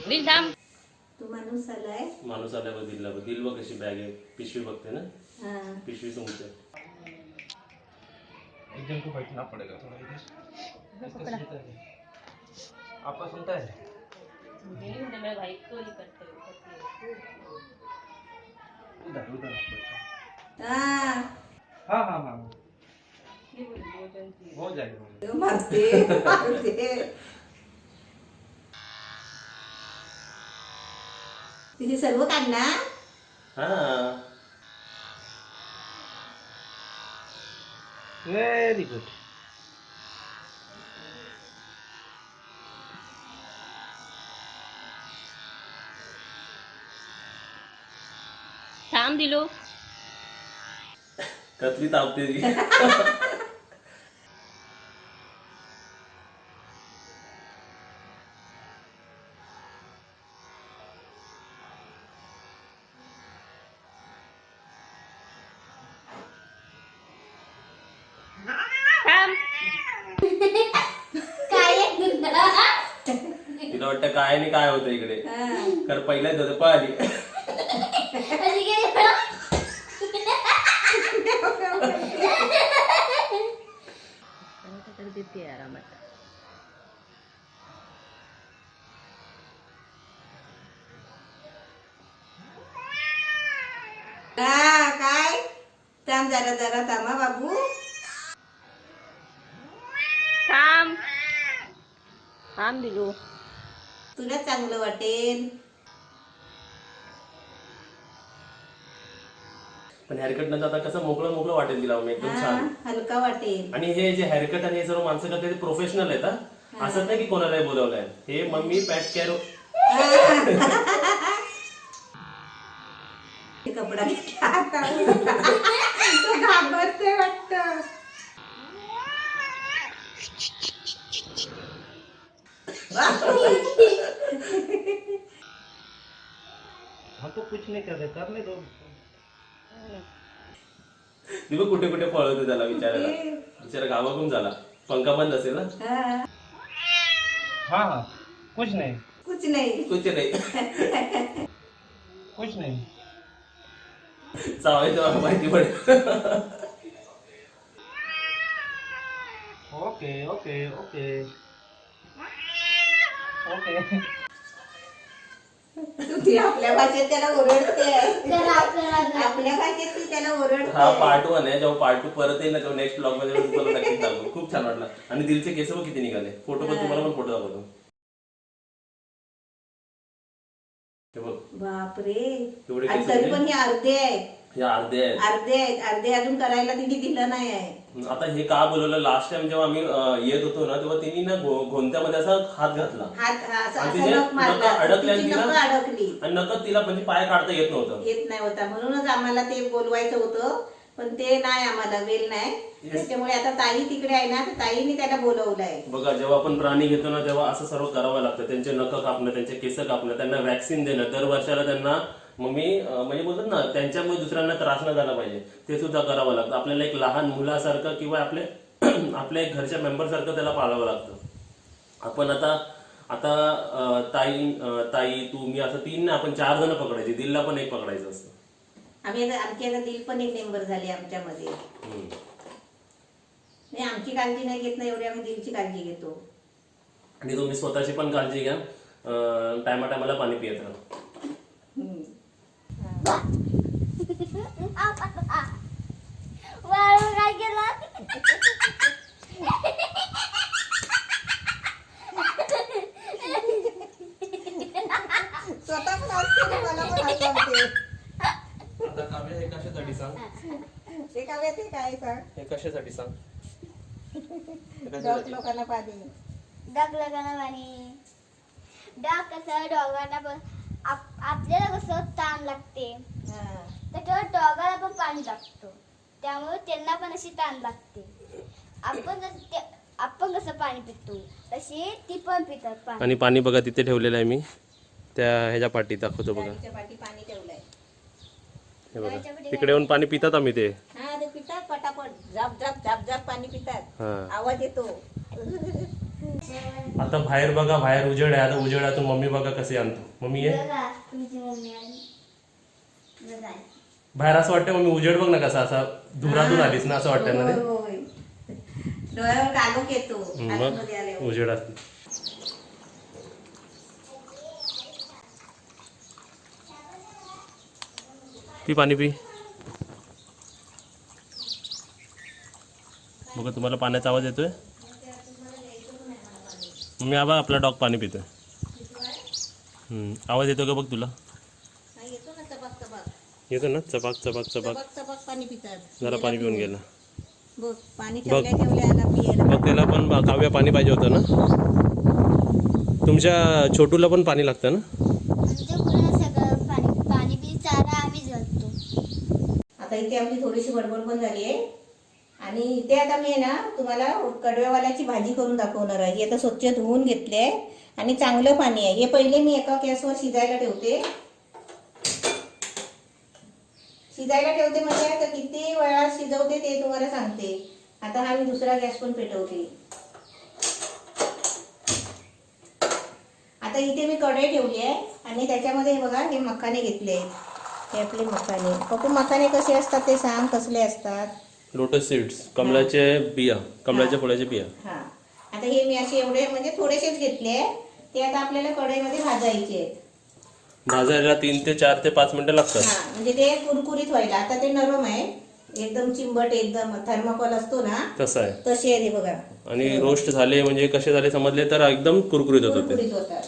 दिल थांब. तू माणूस आलाय. माणूस आल्या बघ, दिलला बघ. दिल बघ कशी बॅग आहे, पिशवी बघते ना, हा. पिशवी सुमते. एकदम को बैठना पड़ेगा थोड़ा इधर। आपका सुनता है? उधर उधर आप बैठो। हा. हाँ हाँ हाँ, हो जाएगा। मारते मारते. तुझे सर्व काढणार. हा, वेरी गुड। थांब दिलो. कसली तापते ती. थांब. काय तिला वाटतं काय आणि काय होतं इकडे. तर पहिल्याच होतं, पळाली. देते आरामात. हा, काय थांब जरा जरा थांबा बाबू. थांब. थांब दिलो. तुला चांगलं वाटेल. पण हेअरकट नंतर आता कसं मोकळं मोकळं वाटेल तिला, एकदम हा, छान. हलका वाटेल. आणि हे जे हेअरकट आणि हे सर्व माणसं करतात ते प्रोफेशनल आहेत. असं नाही की कोणालाही बोलवलंय. हे मम्मी पॅट केअर. कपडा घेतला आता. तो घाबरते वाटतं. हम तो कुछ नहीं कर रहे, करने दो. ती बघ कुठे कुठे पळवते त्याला विचारायला. बिचारा गावाकडून झाला. पंखा बंद असेल ना. हाँ हाँ, कुछ नहीं, कुछ नाही. कुछ नाही. कुछ नहीं. चावायचं माहिती पडेल. Okay okay okay okay. ती आपल्या भाषेत त्याला ओरडते. करा. आपल्या भाषेत ती त्याला ओरडते. हा पार्ट 1 आहे. जेव्हा पार्ट 2 परत येईल ना तेव्हा नेक्स्ट ब्लॉग मध्ये तुम्हाला नक्कीच दाखवू. खूप छान वाटलं. आणि दिलचे केस बघ किती निघाले. फोटो पण तुम्हाला पण फोटो दाखवतो. हे बघ बापरे. एवढे आणि केस तरी पण हे अर्धे आहेत. हे अर्धे आहेत. अर्धे अजून करायला तिने दिलं नाही आहे. आता हे का बोलवलं, लास्ट टाइम जेव्हा आम्ही येत होतो ना तेव्हा तिने ना गोंत्यामध्ये असा हात घातला हात आणि असं तिने नख मारला. नखं अडकली आणि तिची तिला- नखं अडकली. आणि नकत तिला म्हणजे पाय काढता येत नव्हतं. येत नाही होता म्हणूनच आम्हाला ते बोलवायचं होतं पण ते नाही आम्हाला वेल नाही. त्याच्यामुळे आता ताई तिकडे आहे ना तर ताईने त्याला बोलवलंय. बघा जेव्हा आपण प्राणी घेतो ना तेव्हा असं सर्व करावं लागतं. त्यांचे नखं कापणं, त्यांचे केस कापणं, त्यांना वॅक्सिन देणं, दर वर्षाला त्यांना मम्मी म्हणजे बोलतात ना त्यांच्यामुळे दुसऱ्यांना त्रास न झाला पाहिजे ते सुद्धा करावं लागतं. आपल्याला एक लहान मुलासारखं किंवा आपल्या एक घरच्या मेंबर सारखं त्याला पाळावं लागतं. आपण आता ताई तू मी असं 3 ना आपण 4 जण पकडायचे. दिलला पण एक पकडायचं असतं. आम्ही आता दिल पण एक मेंबर झाले आमच्यामध्ये. नाही आमची काळजी नाही घेत नाही एवढी आम्ही दिलची काळजी घेतो. आणि तुम्ही स्वतःची पण काळजी घ्या. टायमाला पाणी पियत राहा. वाळू काय केलं? स्वतः पण असते ना, मला पण हसवते. आता काव्य हे कशासाठी सांग. ते काय ते काय सांग. हे कशासाठी सांग. डॉग लोकांना पाणी. डाग लगाना पाणी. डाग कसं डॉगांना पण आपल्याला कसं ताण लागते त्याच्यावर डॉगाला पण पाणी लागतं त्यामुळे त्यांना पण अशी ताण लागते. आपण कसं पाणी पितो तशी ती पण पितात पाणी. आणि पाणी बघा तिथे ठेवलेलं आहे मी त्या ह्याच्या पाठी दाखवतो बघा. गाडीच्या पाठी पाणी ठेवलंय. हे बघा तिकडे येऊन पाणी पितात आम्ही ते. हा ते पितात पटापट झाप झाप झाप झाप पाणी पितात. हा आवाज येतो. आता बाहेर बघा, बाहेर उजेड आहे. आता उजेडातून मम्मी बघा कसे आणतो. मम्मी ये बघा तुमची मम्मी आली. बघा. बाहेर असं वाटतं मम्मी उजेड बघ ना कसा असा दुरातून आलीस ना असं वाटतं ना ते. होय. डोळ्यावर कालोख येतो आतमध्ये मग आल्यावर. उजेड असते. पी पाणी पी. बघा तुम्हाला पाण्याचा आवाज येतोय. मम्मी आबा आपला डॉग पाणी पितोय. आवाज येतो का बघ तुला. हा, येतो ना चपाक चपाक. येतो ना चपाक चपाक चपाक. चपाक चपाक पाणी पितात. जरा पाणी पिऊन गेला. बघ पाणी ठेवल्या आला पियाला. मग त्याला पण काव्य पाणी पाहिजे होतं ना. तुमच्या छोटूला पण पाणी लागतं ना. आमच्या पूर्ण सगळं पाणी बी चारा आम्हीच घालतो. आता इथे आमची थोडीशी बडबड पण झाली आहे. आणि इथे आता मी आहे ना तुम्हाला कडव्यावाल्याची भाजी करून दाखवणार आहे. ही आता स्वच्छ धुवून घेतली आहे आणि चांगलं पाणी आहे. हे पहिले मी एका गॅसवर शिजायला ठेवते. शिजायला ठेवते म्हणजे आता किती वेळा शिजवते ते तुम्हाला सांगते. आता हा मी दुसरा गॅस पण पेटवते. आता इथे मी कढई ठेवली आहे आणि त्याच्यामध्ये हे बघा हे मखाने घेतले आहेत. हे आपले मखाने. पप्पू मखाने कसे असतात ते सांग. कसले असतात. लोटस सीड्स, कमळाचे बिया, कमळाच्या फुलाचे बिया. हा आता हे मी असे एवढे म्हणजे थोडेसेच घेतले आहे. ते आता आपल्याला कढईमध्ये भाजायचे आहेत. भाजायला 3 ते 4 ते 5 मिनिटं लागतात. हा म्हणजे ते कुरकुरीत व्हायला. आता ते नरम आहे एकदम चिंबट एकदम थर्माकोल असतो ना तसं आहे. तसे आहे ते बघा. आणि रोस्ट झाले म्हणजे कसे झाले समजले तर एकदम कुरकुरीत होत होते. कुरकुरीत होतात.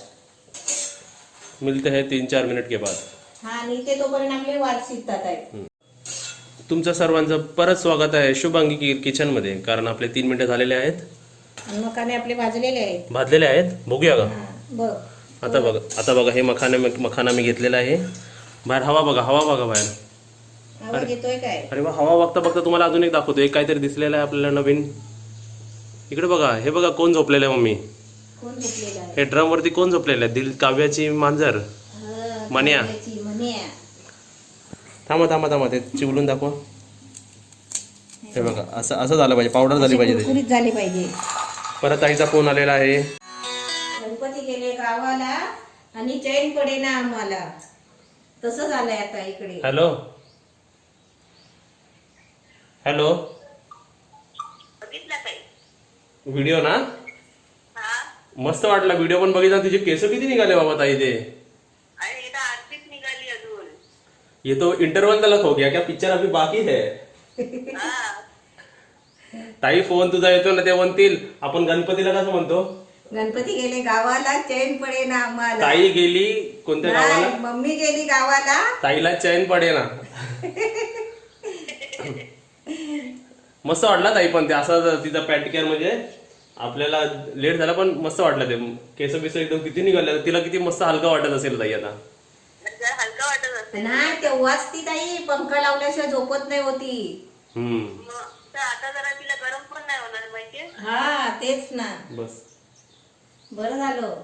मिलते हैं 3-4 मिनिट के बाद. हा आणि ते तोपर्यंत आपले वाद शिजतात आहेत. तुमचं सर्वांचं परत स्वागत आहे शुभांगी किचनमध्ये. कारण आपले 3 मिनिटं झालेले आहेत. आणि मखाने आपले भाजलेले आहेत. भाजलेले आहेत. बघूया का. हा बघ आता बघा हे मखाना मी घेतलेला आहे. बाहेर हवा बघा बाहेर. आवाज येतोय काय. अरे वा, हवा बघता तुम्हाला अजून एक दाखवतो. एक काहीतरी दिसलेलं आहे आपल्याला नवीन. इकडे बघा. हे बघा कोण झोपलेलं आहे मम्मी. कोण झोपलेलं आहे? हे ड्रम वरती कोण झोपलेलं आहे? दिल काव्याची मांजर. मन्या. मन्या. थांबा थांबा थांबा, ते चिवलून दाखवा. हे बघा, असं असं झालं पाहिजे, पावडर झाली पाहिजे त्याची. कुरकुरीत झाली पाहिजे. परत आईचा फोन आलेला आहे. गणपती गेले गावाला आणि चैन पडे ना आम्हाला. तसं झालंय आता इकडे. हॅलो हॅलो, बघितला काही? व्हिडिओ ना हा. मस्त वाटला. व्हिडिओ पण बघितला. तुझे केस किती निघाले बाबा ताई ते. आणि इथं आरतीच निघाली अजून. ये तो इंटरवल तलक हो गया क्या? पिक्चर अभी बाकी है. हा. ताई फोन तुझा येतो ना, ते म्हणतील आपण गणपतीला कसं म्हणतो, गणपती गेले गावाला चैन पडे ना आम्हाला. ताई गेली कोणत्या नाही, गावाला, मम्मी गेली गावाला. ताईला चैन पडे ना. मस्त वाटला ताई पण ते असं तिचा पॅटिकेअर, म्हणजे आपल्याला लेट झाला पण मस्त वाटलं ते. केस बिस एकदम किती निघाले, तिला किती मस्त हलका वाटत असेल ताई आता. जरा हलका वाटत असेल. नाही तेव्हाच ती ताई पंखा लावल्याशिवाय झोपत नाही होती. मग तर आता जरा तिला गरम पण नाही होणार माहितीये. हा तेच ना. बस बरं झालं.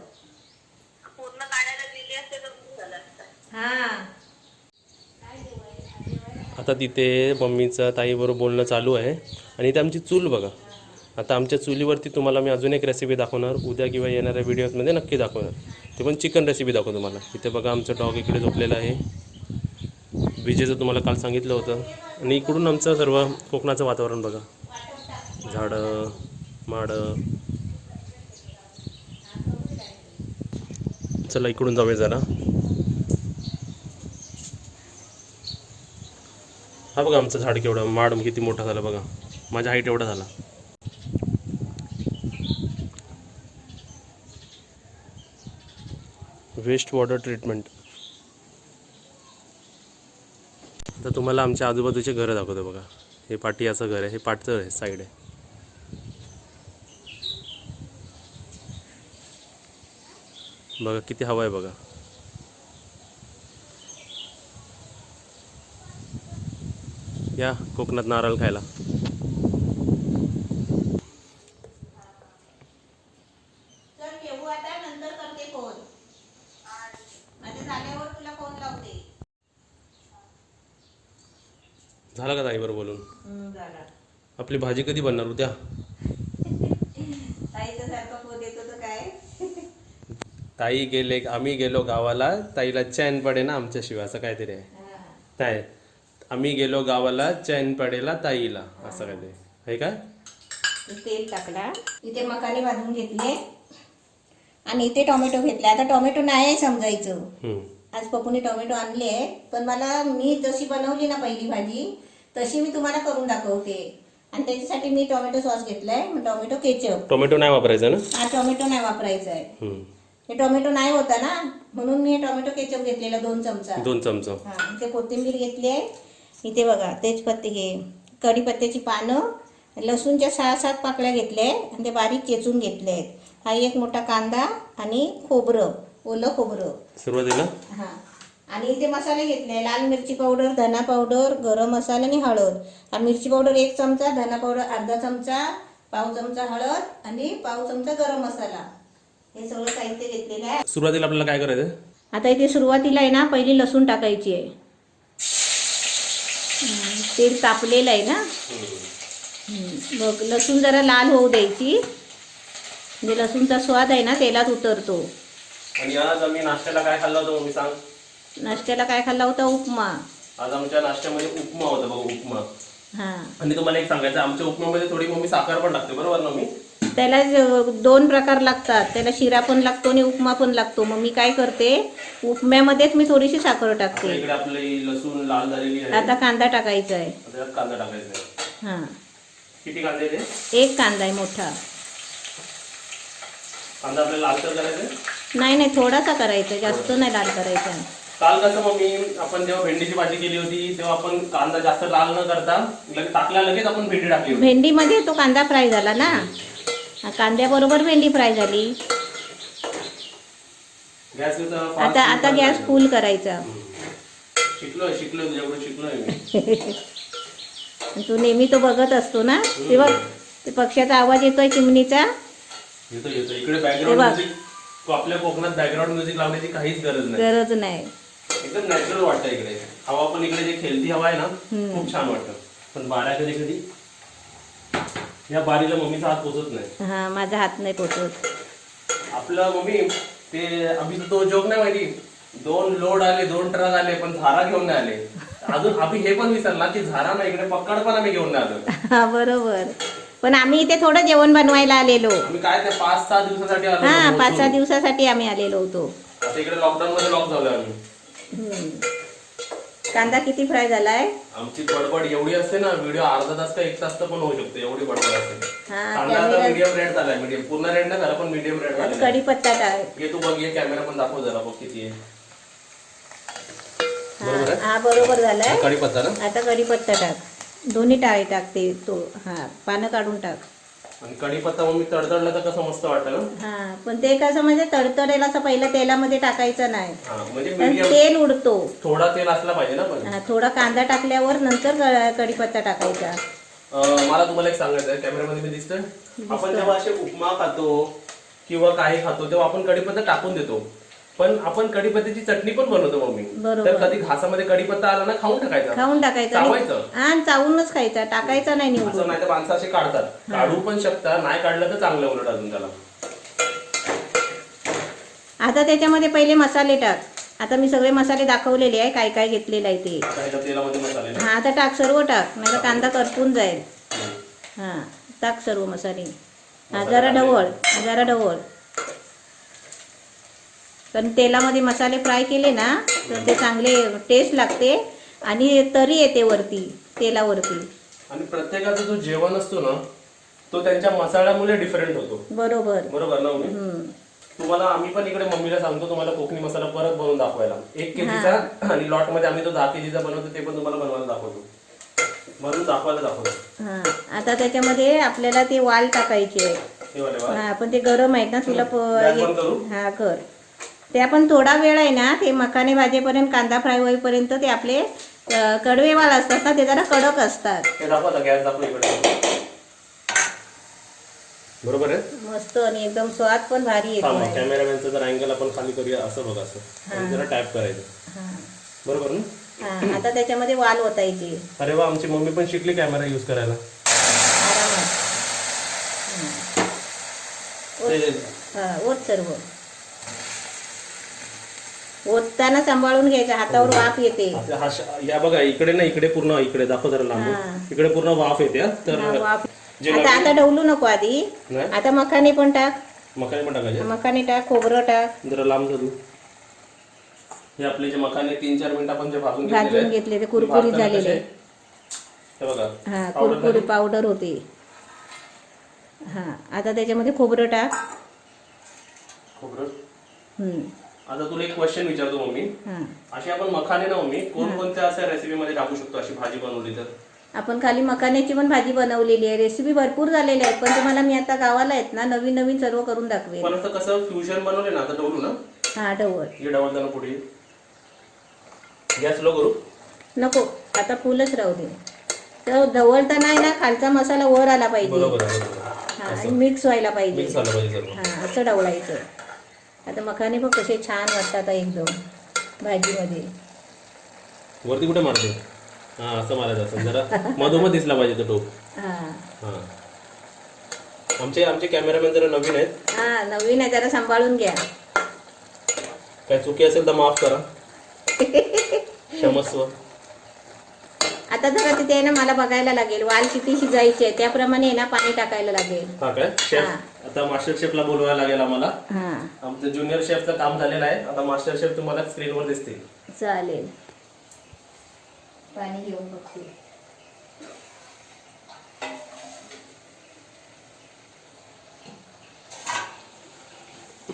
पूर्ण काढायला दिली असते तर खूप झालं असतं. हा. आता तिथे मम्मीचं ताईबरोबर बोलणं चालू आहे. आणि इथे आमची चूल बघा. आता आमच्या चुलीवरती तुम्हाला मी अजून एक रेसिपी दाखवणार, उद्या किंवा येणाऱ्या व्हिडिओजमध्ये नक्की दाखवणार. ते पण चिकन रेसिपी दाखवतो तुम्हाला. इथे बघा आमचं डॉग इकडे झोपलेलं आहे. विजेचं तुम्हाला काल सांगितलं होतं. आणि इकडून आमचं सर्व कोकणाचं वातावरण बघा, झाडं माडं. चला इकडून जाऊया जरा. हा बघा आमचं झाड केवढं, माड किती मोठा झाला बघा, माझ्या हाईट एवढा झाला. Waste water treatment. आता तुम्हाला आमच्या आजूबाजूचे घरं दाखवतो बघा. हे पाटियाचं घर आहे, हे पाटचं आहे, साईड आहे. बघा किती हवा आहे बघा. या कोकणात नारळ खायला. चल ठेवू आता, नंतर करते फोन. माझे झाल्यावर तुला फोन लावते. झालं का ताईबरोबर बोलून? झाला. आपली भाजी कधी बनणार उद्या? ताईचा सारखा फोन येतो तर काय. ताई गेले, आम्ही गेलो गावाला, ताईला चैन पडे ना आमच्याशिवाय, असं काहीतरी आहे. काय, आम्ही गेलो गावाला चैन पडेला ताईला, असं काहीतरी आहे का? तेल टाकला. इथे मकाने भाजून घेतले आणि इथे टोमॅटो घेतले. आता टोमॅटो नाही समजायचं. आज पप्पूने टोमॅटो आणले, पण मला मी जशी बनवली ना पहिली भाजी तशी मी तुम्हाला करून दाखवते. आणि त्याच्यासाठी मी टोमॅटो सॉस घेतलाय, टोमॅटो केचप. टोमॅटो नाही वापरायचा ना? हा टोमॅटो नाही वापरायचा आहे. हे टोमॅटो नाही होता ना, म्हणून मी हे टोमॅटो केचप घेतलेला 2 चमचा. 2 चमचा. हा. इथे कोथिंबीर घेतली आहे. इथे बघा तेजपत्ते घे, कढीपत्त्याची पानं, लसूणच्या 6-7 पाकळ्या घेतल्या आहेत आणि ते बारीक चेचून घेतले आहेत. हा एक मोठा कांदा आणि खोबरं, ओलं खोबरं सुरुवातीला. हा. आणि इथे मसाले घेतले, लाल मिरची पावडर, धना पावडर, गरम मसाला आणि हळद. हा मिरची पावडर 1 चमचा, धना पावडर अर्धा चमचा, पाव चमचा हळद आणि पाव चमचा गरम मसाला. हे सगळं साहित्य घेतलेलं आहे. सुरुवातीला आपल्याला काय करायचं? आता इथे सुरुवातीला आहे ना, पहिली लसूण टाकायची आहे. तेल तापलेलं आहे ना. बघ लसूण जरा लाल होऊ द्यायची, म्हणजे लसूणचा स्वाद आहे ना तेलात उतरतो. आणि आज आम्ही नाश्त्याला काय खाल्लं होतं मम्मी सांग? नाश्त्याला काय खाल्ला होता? उपमा. आज आमच्या नाश्त्यामध्ये उपमा होता बघा, उपमा. हा. आणि तुम्हाला एक सांगायचं, आमच्या उपमामध्ये थोडी मम्मी साखर पण टाकते, बरोबर ना मम्मी? त्याला 2 प्रकार लागतात, त्याला शिरा पण लागतो आणि उपमा पण लागतो. मग मी काय करते, उपम्यामध्येच मी थोडीशी साखर टाकते. इकडे आपली लसूण लाल झालेली आहे. आता कांदा टाकायचा आहे. आता यात कांदा टाकायचा आहे. हा. किती कांदे ते? 1 कांदा आहे मोठा. कांदा आपल्याला लालसर करायचा आहे? नाही थोडासा करायचा, जास्त नाही लाल करायचा. काल कसं मम्मी, आपण जेव्हा भेंडीची भाजी केली होती तेव्हा आपण कांदा जास्त लाल न करता टाकल्या लगेच आपण भेंडी टाकली होती. भेंडीमध्ये तो कांदा फ्राय झाला ना, कांद्याबरोबर भेंडी फ्राय झाली. आता गॅस फुल करायचा. शिकलोय तुझ्याकडून शिकलोय मी. तू नेहमी तो बघत असतो ना, तेव्हा ते पक्ष्याचा आवाज येतोय चिमणीचा. येतो येतो इकडे बॅकग्राऊंड म्युझिक आपल्या कोकणात बॅकग्राऊंड म्युझिक लावण्याची काहीच गरज नाही, गरज नाही. एकदम नॅचरल वाटतं इकडे. हवा पण इकडे जे खेळती हवा आहे ना खूप छान वाटतं. पण बारा कधी कधी या बारीला मम्मीचा हात पोचत नाही. हा माझा हात नाही पोचत. आपलं मम्मी ते अभि तो जोक नाही माहिती, 2 लोड आले 2 ट्रक आले पण झारा घेऊन नाही आले. अजून अभि हे पण विसरला की झारा नाही इकडे पक्कड पण आम्ही घेऊन नाही आलो. हा बरोबर. पण आम्ही इथे थोडं जेवण बनवायला आलेलो. आम्ही काय ते 5-6 दिवसासाठी आलो. हा 5-6 दिवसासाठी आम्ही आलेलो होतो. आता इकडे लॉकडाऊन मध्ये लॉक झालो आम्ही. कांदा किती फ्राय झालाय. आमची बडबड एवढी असते ना, व्हिडिओ अर्धा तास का 1 तास पण होऊ शकतो, एवढी बडबड असते. हा कांदा आता मीडियम रेड झालाय, मीडियम पूर्ण रेड नाही झाला पण मीडियम रेड झाला. कढीपत्ता टाक. ये तू बघ, ये कॅमेरा पण दाखव जरा बघ किती आहे. बरोबर आहे? हा बरोबर झालाय. कढीपत्ता ना. आता कढीपत्ता टाक. दोन्ही टाळे टाकते तो. हा पानं काढून टाक. आणि कढीपत्ता मग मी तडतडला तर कसं मस्त वाटतं ना. हा पण ते कसं म्हणजे तडतडेल असं पहिलं तेलामध्ये टाकायचं नाही, हा म्हणजे पण मीडियम तेल उडतो. थोडा तेल असला पाहिजे ना. पण हा थोडा कांदा टाकल्यावर नंतर कढीपत्ता टाकायचा. मला तुम्हाला एक सांगायचं आहे, कॅमेरामध्ये मी दिसतोय, आपण जेव्हा असे उपमा खातो किंवा काही खातो तेव्हा आपण कढीपत्ता टाकून देतो, पण आपण कढीपत्त्याची चटणी पण बनवतो मम्मी. बरोबर. तर कधी घासामध्ये कढीपत्ता आला ना खाऊन टाकायचा. चावायचं. हा चावूनच खायचा, टाकायचा नाही असं निवडून. नाही तर माणसं असे काढतात, काढू पण शकता, नाही काढलं तर चांगलं उलट अजून त्याला. आता त्याच्यामध्ये पहिले मसाले टाक. आता मी सगळे मसाले दाखवलेले आहे, काय काय घेतलेलं आहे ते. आता ह्याच्या तेलामध्ये मसाले ना. हा आता टाक, सर्व टाक, नाही तर कांदा करपून जाईल. हा टाक सर्व मसाले. हा जरा ढवळ. पण तेलामध्ये मसाले फ्राय केले ना तर ते चांगले टेस्ट लागते आणि तरी येते वरती तेलावरती. आणि प्रत्येकाचा जो जेवण असतो ना तो त्यांच्या मसाल्यामुळे डिफरंट होतो. बरोबर ना मम्मी? तुम्हाला आम्ही पण इकडे मम्मीला सांगतो तुम्हाला कोकणी मसाला परत बनवून दाखवायला. 1 केजीचा आणि लॉट मध्ये आम्ही तो 10 केजीचा बनवतो, ते पण तुम्हाला बनवायला दाखवतो, म्हणून दाखवतो. हा आता त्याच्यामध्ये आपल्याला ते वाल टाकायचे. हा पण ते गरम आहेत ना तुला हा कर. ते आपण थोडा वेळ आहे ना ते मखाने भाजेपर्यंत, कांदा फ्राय होईपर्यंत ते आपले कडवे वाल असतात ना ते जरा कडक असतात. ते दाखवा, गॅस दाखव इकडे. बरोबर आहे. मस्त आणि एकदम स्वाद पण भारी येतो. कॅमेरामॅनचा जर अँगल आपण खाली करूया, असं बघा, असं जरा टॅप करायचं. बरोबर ना. आता त्याच्यामध्ये वाल ओतायचे. अरे वा, आमची मम्मी पण शिकली कॅमेरा युज करायला. ओत सर्व. ओतताना सांभाळून घ्यायचं, हातावर वाफ येते. या बघा इकडे ना, इकडे पूर्ण, इकडे दाखव जरा लांब, इकडे पूर्ण वाफ येते. तर वाफ आता ढवलू नको आधी. आता मखाने पण टाक. मखाने पण टाकायचे. मखाने टाक, खोबरं टाक. जरा लांब धरू. हे आपले जे मखाने 3-4 मिनिट आपण जे भाजून घेतले ते कुरकुरीत झालेले. हे बघा. हा कुरकुरी पावडर होते. हा आता त्याच्यामध्ये खोबरं टाक. आता तुला एक क्वेश्चन विचारतो मम्मी. अशी आपण मखाने ना मम्मी कोणकोणत्या अशा रेसिपी मध्ये टाकू शकतो, अशी भाजी बनवली तर? आपण खाली मखाण्याची पण भाजी बनवलेली आहे. रेसिपी भरपूर झालेल्या आहेत, पण तुम्हाला मी आता गावाला आहेत ना नवीन नवीन सर्व करून दाखवेल. पण आता कसं फ्युजन बनवले ना, आता ढवलू ना. हा ढवळ. हे ढवळताना पुढे गॅस लो करू नको, आता फुलच राहू दे. तर ढवळताना आहे ना खालचा मसाला वर आला पाहिजे. हा आणि मिक्स व्हायला पाहिजे. हा असं ढवळायचं. आता मखाने बघ कसे छान वाटतात एकदम भाजीमध्ये. वरती कुठे मारते? हा असं मारायचं, असं जरा मधोमध दिसला पाहिजे तो टोप. हा आमचे कॅमेरामॅन जरा नवीन आहेत. हा नवीन आहे, जरा सांभाळून घ्या. काय चुकी असेल तर माफ करा. क्षमस्व. आता जरा तिथे आहे ना मला बघायला लागेल वाल किती शिजायचे आहे, त्याप्रमाणे आहे ना पाणी टाकायला लागेल. हा काय शेफ? आता मास्टर शेफला बोलवायला लागेल आम्हाला. हा आमचं ज्युनियर शेफचं काम झालेलं आहे, आता मास्टर शेफ तुम्हाला स्क्रीनवर दिसतील. चालेल. पाणी घेऊन बघते.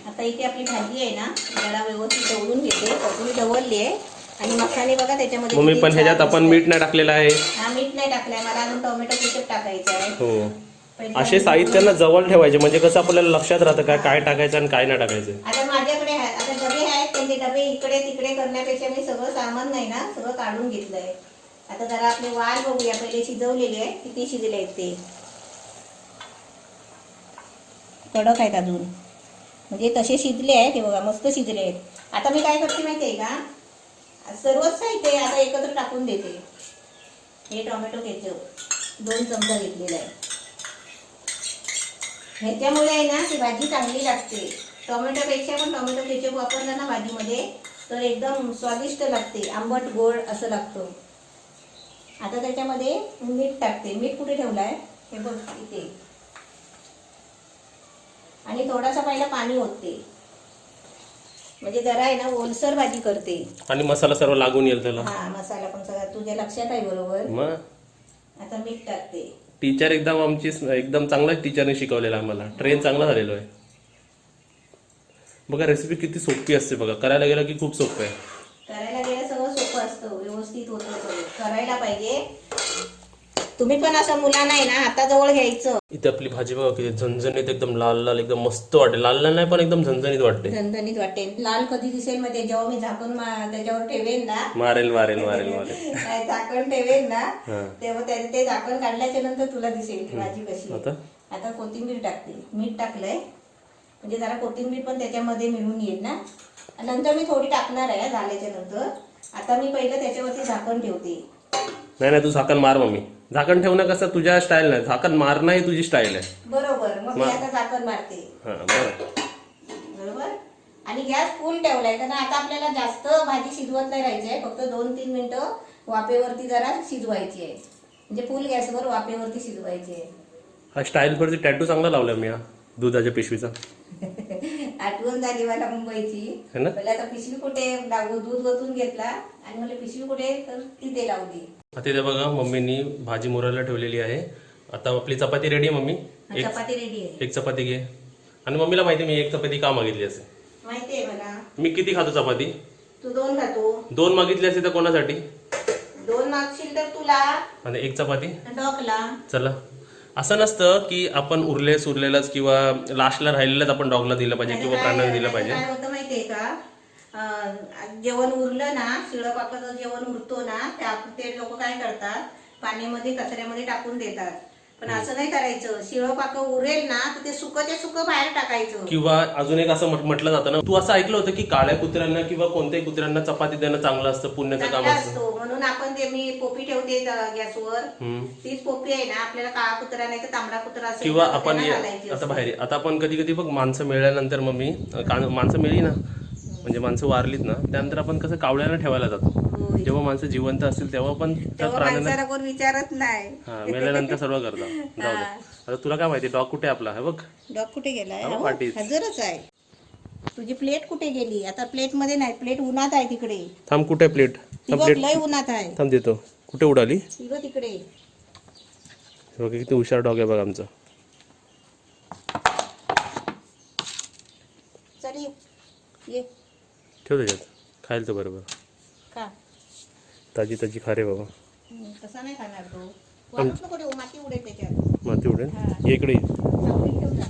आता इथे आपली भाजी आहे ना जरा व्यवस्थित ढवळून घेते. कपूर ढवळली आहे आणि मसाले बघा त्याच्यामध्ये. मम्मी पण ह्याच्यात आपण मीठ नाही टाकलेलं आहे. हा मीठ नाही टाकलंय, मला अजून टोमॅटो केचप टाकायचं आहे. हो. असे साहित्यांना जवळ ठेवायचे म्हणजे कसं आपल्याला लक्षात राहतं काय टाकायचं आणि काय नाही टाकायचं. आता माझ्याकडे आहे, आता डबे आहेत, त्यांचे डबे इकडे तिकडे करण्यापेक्षा मी सगळं सामान नाही ना सगळं काढून घेतलंय. आता जरा आपले वाल बघूया, पहिले शिजवलेले आहे किती शिजले आहेत ते. कडक आहेत अजून, म्हणजे तसे शिजले आहेत. हे बघा मस्त शिजले आहेत. आता मी काय करते माहिती आहे का, सर्वच साहित्य आता एकत्र टाकून देते. हे टोमॅटो केचप 2 चमचा घेतलेला आहे. ह्याच्यामुळे आहे ना ती भाजी चांगली लागते. टोमॅटोपेक्षा पण टोमॅटो केचप वापरला ना भाजीमध्ये तर एकदम स्वादिष्ट लागते, आंबट गोड असं लागतं. आता त्याच्यामध्ये मीठ टाकते. मीठ कुठे ठेवलं आहे हे बघ इथे. आणि थोडासा पहिला पाणी ओतते, म्हणजे जरा आहे ना ओलसर भाजी करते. आणि मसाला सर्व लागून येईल त्याला. हा मसाला पण सगळा तुझ्या लक्षात आहे बरोबर. मग आता मीठ टाकते. टीचर एकदम आमची एकदम चांगलाच टीचरने शिकवलेला आम्हाला. ट्रेन चांगला झालेलो आहे. बघा रेसिपी किती सोपी असते बघा. करायला गेलं की खूप सोपं आहे. करायला गेलं सगळं सोपं असतं, व्यवस्थित होतं सगळं. करायला पाहिजे. तुम्ही पण असं मुलांना आहे ना हाताजवळ घ्यायचं. इथे आपली भाजी बघा किती झणझणीत एकदम लाल लाल एकदम मस्त वाटते. लाल लाल नाही पण एकदम झणझणीत वाटते. झणझणीत वाटते. लाल कधी दिसेल माहिती, जेव्हा मी झाकण त्याच्यावर ठेवेन ना, मारेल मारेल मारेल मारेल. नाही, झाकण ठेवेन ना हा. तेव्हा ते झाकण काढल्याच्या नंतर तुला दिसेल की भाजी कशी आहे. आता आता कोथिंबीर टाकते. मीठ टाकलंय म्हणजे जरा कोथिंबीर पण त्याच्यामध्ये मिळून येईल ना. नंतर मी थोडी टाकणार आहे झाल्याच्या नंतर. आता मी पहिलं त्याच्यावरती झाकण ठेवते. नाही नाही तू झाकण मार मम्मी. झाकण ठेवणं कसं तुझ्या स्टाईल नाही, झाकण मारणं ही तुझी स्टाईल आहे. बरोबर. मग मी आता झाकण मारते. हा बरं. बरोबर. आणि गॅस फुल ठेवलाय कारण आता आपल्याला जास्त भाजी शिजवत नाही राहायची आहे. फक्त 2-3 मिनिटं वाफेवरती जरा शिजवायची आहे. म्हणजे फुल गॅसवर वाफेवरती शिजवायची आहे. हा स्टाईल वरती टॅटू चांगला लावला मी हा दुधाच्या पिशवीचा. आठवण झाली मला मुंबईची. है ना? पहिला आता पिशवी कुठे लागू, दूध ओतून घेतला आणि मला पिशवी कुठे तर तिथे लावली. आता इथे बघा मम्मीनी भाजी मुरायला ठेवलेली आहे. आता आपली चपाती रेडी आहे मम्मी. चपाती रेडी आहे. 1 चपाती घे. आणि मम्मीला माहिती मी 1 चपाती का मागितली असेल. माहिती आहे मला. मी किती खातो चपाती? तू 2 खातो. 2 मागितली असते तर कोणासाठी? 2 मागशील तर तुला आणि 1 चपाती डॉकला. चला. असं नसतं की आपण उरलेलाच किंवा लास्टला राहिलेलाच आपण डॉगला दिलं पाहिजे किंवा प्राण्यांना दिलं पाहिजे. काय होतं माहितीये का, जेवण उरलं ना, शिळं पाकाचं जेवण उरतो ना, ते लोक काय करतात पाण्यामध्ये कचऱ्यामध्ये टाकून देतात. पण असं नाही करायचं. शिळं पाक उरेल ना तर ते सुकं बाहेर टाकायचं. किंवा अजून एक असं म्हटलं जातं ना, तू असं ऐकलं होतं की काळ्या कुत्र्यांना किंवा कोणत्याही कुत्र्यांना चपाती देणं चांगलं असतं, पुण्याचं काम चांगला असतं. असतो म्हणून आपण ते मी पोपी ठेवते गॅसवर. तीच पोपी आहे ना, आपल्याला काळा कुत्रा नाही तर तांबडा कुत्रा असेल किंवा तर आपण त्याला घालायची आता असते. बाहेर आता आपण कधी कधी बघ माणसं मिळाल्यानंतर मग मी माणसं मिळली ना, म्हणजे माणसं वारलीत ना, त्यानंतर आपण कसं कावळ्याला ठेवायला जातो. होय. जेव्हा माणसं जिवंत असतील तेव्हा पण त्या तेव्हा प्राण्यांना माणसाला कोण विचारत नाही. हा मेल्यानंतर सर्व करतात. जाऊ दे. आता तुला काय माहिती डॉग कुठे आपला हे बघ. डॉग कुठे गेलाय? हो, पाठीत. हजरच आहे. तुझी प्लेट कुठे गेली? आता प्लेट मध्ये नाही, प्लेट उन्हात आहे तिकडे. थांब कुठे प्लेट? ती बघ लय उन्हात आहे. थांब देतो. कुठे उडाली? ती बघ तिकडे. बघ किती हुशार डॉग आहे बघ आमचा. चल ये. ठेव त्याच्यात खायला तर बरोबर. का ताजी ताजी खा रे बाबा. तसा नाही खाणार तो. वाटत नको ठेवू, माती उडेल त्याच्यात. माती उडेल. ये इकडे ये. सावलीत ठेव जा.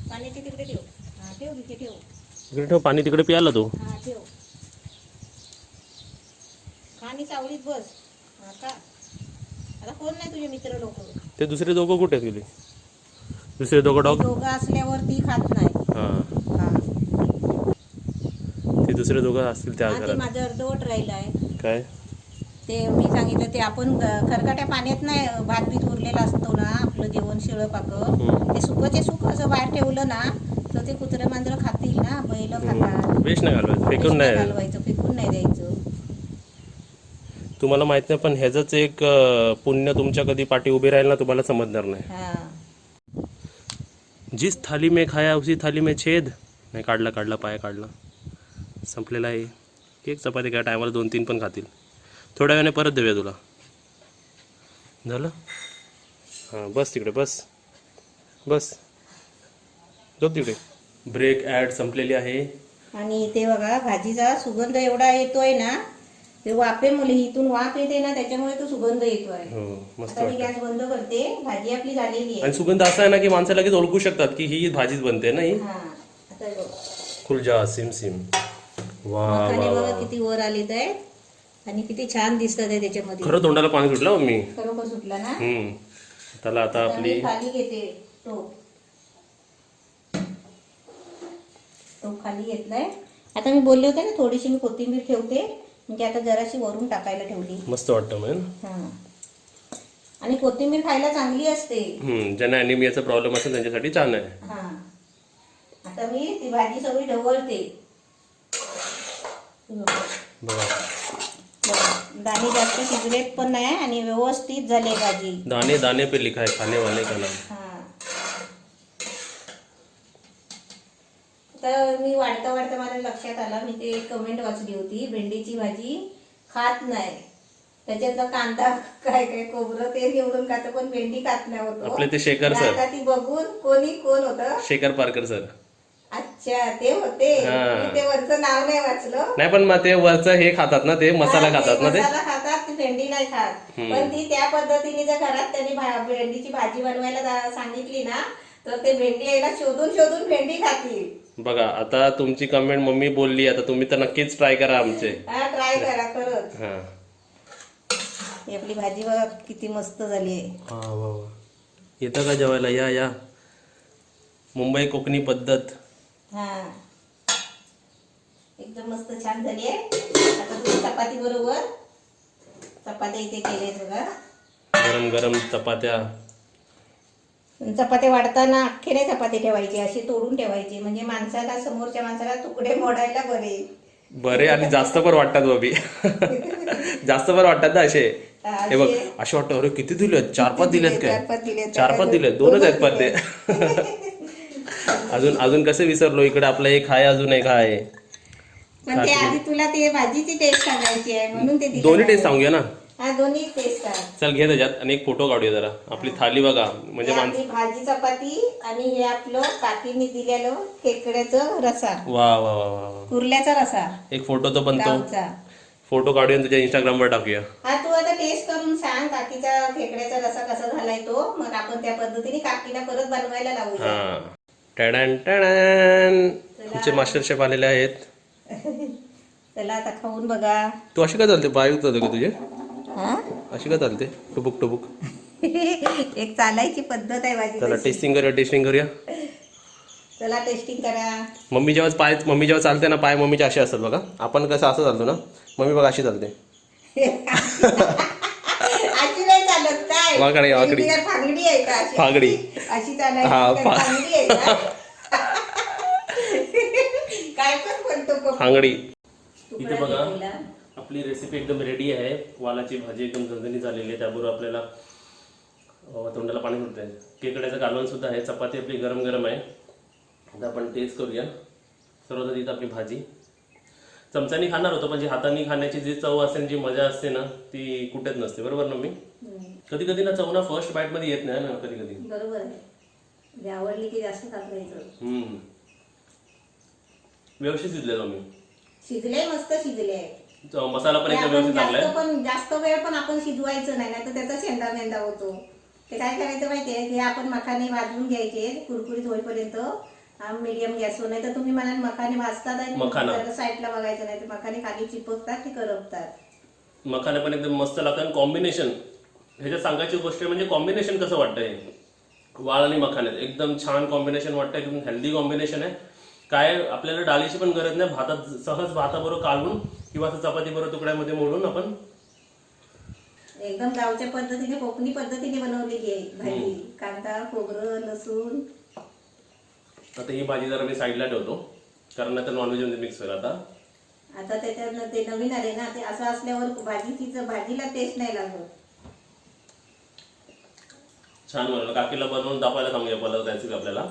पाण्याची तिकडे ठेव. हा ठेव तिथे ठेव. इकडे ठेव. पाणी तिकडे प्यायला तो. हा ठेव. आणि सावलीत बस. हा का आता कोण नाही तुझे मित्र लोक? ते दुसरे दोघं कुठे आहेत गेले? दुसरे दोघं डॉग. दोघं असल्यावर ती खात नाही. हा हा. ते दुसरे दोघं असतील त्या हा, ते घरात. माझं अर्धवट राहिलं आहे. काय? ते मी सांगितलं ते आपण खरकाट्या पाण्यात नाही भात बीत उरलेला असतो ना आपलं जेवण शिळं पाकं, ते सुकंचे सुक असं बाहेर ठेवलं ना तर ते कुत्रे मांजरं खातील ना, बैल खातात. वेस्ट नाही घालवायचं, फेकून नाही. घालवायचं, फेकून नाही द्यायचं. तुम्हाला माहित नाही पण ह्याच एक पुण्य तुमच्या कधी पाठी उभी राहील ना तुम्हाला समजणार नाही. हा. जिस थाली में खाया उसी थाली में छेद. नाही काढला पाय काढला. संपलेला आहे. 1 चपाती काय टायमाला 2-3 पण खातील. थोड्या वेळाने परत देऊया तुला. झालं? हां बस तिकडे बस झोप तिकडे. ब्रेक ॲड संपलेली आहे. आणि ते बघा भाजीचा सुगंध एवढा येतोय ना, ते वाफेमुळे इथून वाफ येते ना त्याच्यामुळे तो सुगंध येतोय. हो मस्त आता मी वाटतं. गॅस बंद करते. भाजी आपली झालेली आहे. आणि सुगंध असा आहे ना की माणसं लगेच ओळखू शकतात की ही भाजीच बनते ना. ही हा आता बघ. खुलजा सिम सिम. वा मखाने वा बघा वा. किती वर आलेत आहेत आणि किती छान दिसतात आहे त्याच्यामध्ये. खरं तोंडाला पाणी सुटलं हो मी. खरोखर सुटला ना. त्याला आता आता आपली मी खाली घेते तो. तो खाली घेतलाय. आता मी बोलले होते ना थोडीशी मी कोथिंबीर ठेवते, म्हणजे आता जराशी वरून टाकायला ठेवली. मस्त वाटतं मग. हा, आणि कोथिंबीर खायला चांगली असते. ज्यांना अॅनिमियाचा प्रॉब्लेम असेल त्यांच्यासाठी छान आहे. हा, आता मी ती भाजी सगळी ढवळते. बघा बघा, दाणे जास्त शिजलेत पण नाही आणि व्यवस्थित झाली भाजी. दाणे दाणे पे लिखा है खाने वाले का नाम. हा, तर मी वाढता वाढता मला लक्षात आला, मी ते एक कमेंट वाचली होती, भेंडीची भाजी खात नाही, त्याच्यातला कांदा काय काय खोबरं ते निवडून खातं पण भेंडी खात नाही होतो. आपले ते शेखर सर. आता ती बघून कोण होतं. शेखर पारकर सर. अच्छा, ते होते. मी ते वरचं नाव नाही वाचलं. नाही पण मग ते वरचं हे खातात ना, ते मसाला खातात ना, ते मसाला खातात, ती भेंडी नाही खात. पण ती त्या पद्धतीने जर घरात त्यांनी भेंडीची भाजी बनवायला सांगितली ना, तर ते भेंडी यायला शोधून भेंडी खातील. बघा आता तुमची कमेंट मम्मी बोलली, आता तुम्ही तर नक्कीच ट्राय करा आमचे. हा, ट्राय करा खरंच. हा, ही आपली भाजी बघा किती मस्त झाली आहे. हा वा वा. येतं का जेवायला? या या. मुंबई कोकणी पद्धत. हा, एकदम मस्त छान झाली आहे. आता तुम्ही चपाती बरोबर चपात्या इथे केलेत बघा. गरम गरम चपात्या. चपात्या वाढताना अख्खे नाही चपाती ठेवायची, अशी तोडून ठेवायची, म्हणजे माणसाला समोरच्या माणसाला तुकडे मोडायला बरे. बरे आणि जास्त पण वाटतात बाबी. जास्त पण वाटतात ना असे. हे बघ असे वाटतं, अरे किती दिलेत? 4-5 दिलेत काय? 4-5 दिलेत. 2च आहेत पण ते. अजून कसं विसरलो, इकडे आपलं एक आहे, अजून एक आहे. पण ते आधी तुला ते भाजीची टेस्ट सांगायची आहे म्हणून ते दिलं. दोन्ही टेस्ट सांगूया ना. हा, दोन्ही टेस्ट सांग. चल घे त्याच्यात आणि एक फोटो काढूया जरा. आपली थाली बघा, म्हणजे हे आपली भाजी चपाती आणि हे आपलं काकीने दिलेलं खेकड्याचं रसा, वा वा वा वा. कुर्ल्याचा रसा एक फोटो तो बनतो, गावचा. फोटो काढूया तुझ्या इंस्टाग्राम वर टाकूया. हा, तू आता टेस्ट करून सांग काकीचा खेकड्याचा रसा कसा झालाय तो, मग आपण त्या पद्धतीने काकीला परत बनवायला लावूया. हा, टॅडन टॅडन. तुमचे मास्टर शेफ आलेले आहेत. चला आता खाऊन बघा. तू अशी का चालते? पाय होत का तुझे? हा, अशी का चालते? टुबुक टुबुक. एक चालायची पद्धत आहे भाजी. चला टेस्टिंग करूया. चला टेस्टिंग करा. मम्मी जेव्हा चालते ना, पाय मम्मीचे असे असतात बघा. आपण कसं असं चालतो ना, मम्मी बघा अशी चालते. अशी नाही चालत काय? वाकडी फांगडी आहे का? फांगडी. अशी चालायची हा, फांगडी आहे का? काय पण म्हणतो फांगडी. इथे बघा आपली रेसिपी एकदम रेडी आहे. वालाची भाजी एकदम झणझणीत झालेली आहे, त्याबरोबर आपल्याला तोंडाला पाणी सुटत आहे. खेकड्याचं कालवण सुद्धा आहे. चपाती आपली गरम गरम आहे. आता आपण टेस्ट करूया. सर्वात इथं आपली भाजी चमच्यानी खाणार होतो, पण जी हाताने खाण्याची जी चव असेल, जी मजा असते ना, ती कुठेच नसते. बरोबर ना मी? कधी कधी ना चव ना फर्स्ट बाईट मध्ये येत नाही ना, कधी कधी. बरोबर आहे, आवडली की जास्त खायचं. व्यवस्थित शिजलेलो मी. शिजले, मस्त शिजले. मसाला पण एकदम व्यवस्थित टाकलाय. पण जास्त वेळ पण आपण शिजवायचं नाही, तर त्याचा शेंडा मेंदा होतो. ते काय करायचं माहितीये, हे आपण मखाने भाजून घ्यायचे कुरकुरीत होईपर्यंत मीडियम गॅसवर. नाही तर तुम्ही म्हणाल मखाने भाजतात आणि साईडला बघायचं नाही, तर मखाने खाली चिपकतात, ते करपतात. मखाने पण एकदम मस्त लागतात. कॉम्बिनेशन ह्याच्यात सांगायची गोष्ट म्हणजे कॉम्बिनेशन कसं वाटतंय, वाळ आणि मखाने एकदम छान कॉम्बिनेशन वाटतं. एकदम हेल्दी कॉम्बिनेशन आहे. काय आपल्याला डाळीची पण गरज नाही. भातात सहज भाताबरोबर काढून किंवा असं चपाती बरोबर तुकड्यामध्ये मोडून आपण एकदम गावच्या पद्धतीने, कोकणी पद्धतीने बनवलेली आहे भाजी. कांदा, खोबरं, लसूण. आता ही भाजी जरा मी साईडला ठेवतो, कारण आता नॉनव्हेज मध्ये मिक्स होईल. आता त्याच्यात ते नवीन आले ना, ते असं असल्यावर भाजीला टेस्ट नाही लागत. छान बनवलं. काकीला बनवून दाखवायला सांगूया परत रेसिपी आपल्याला.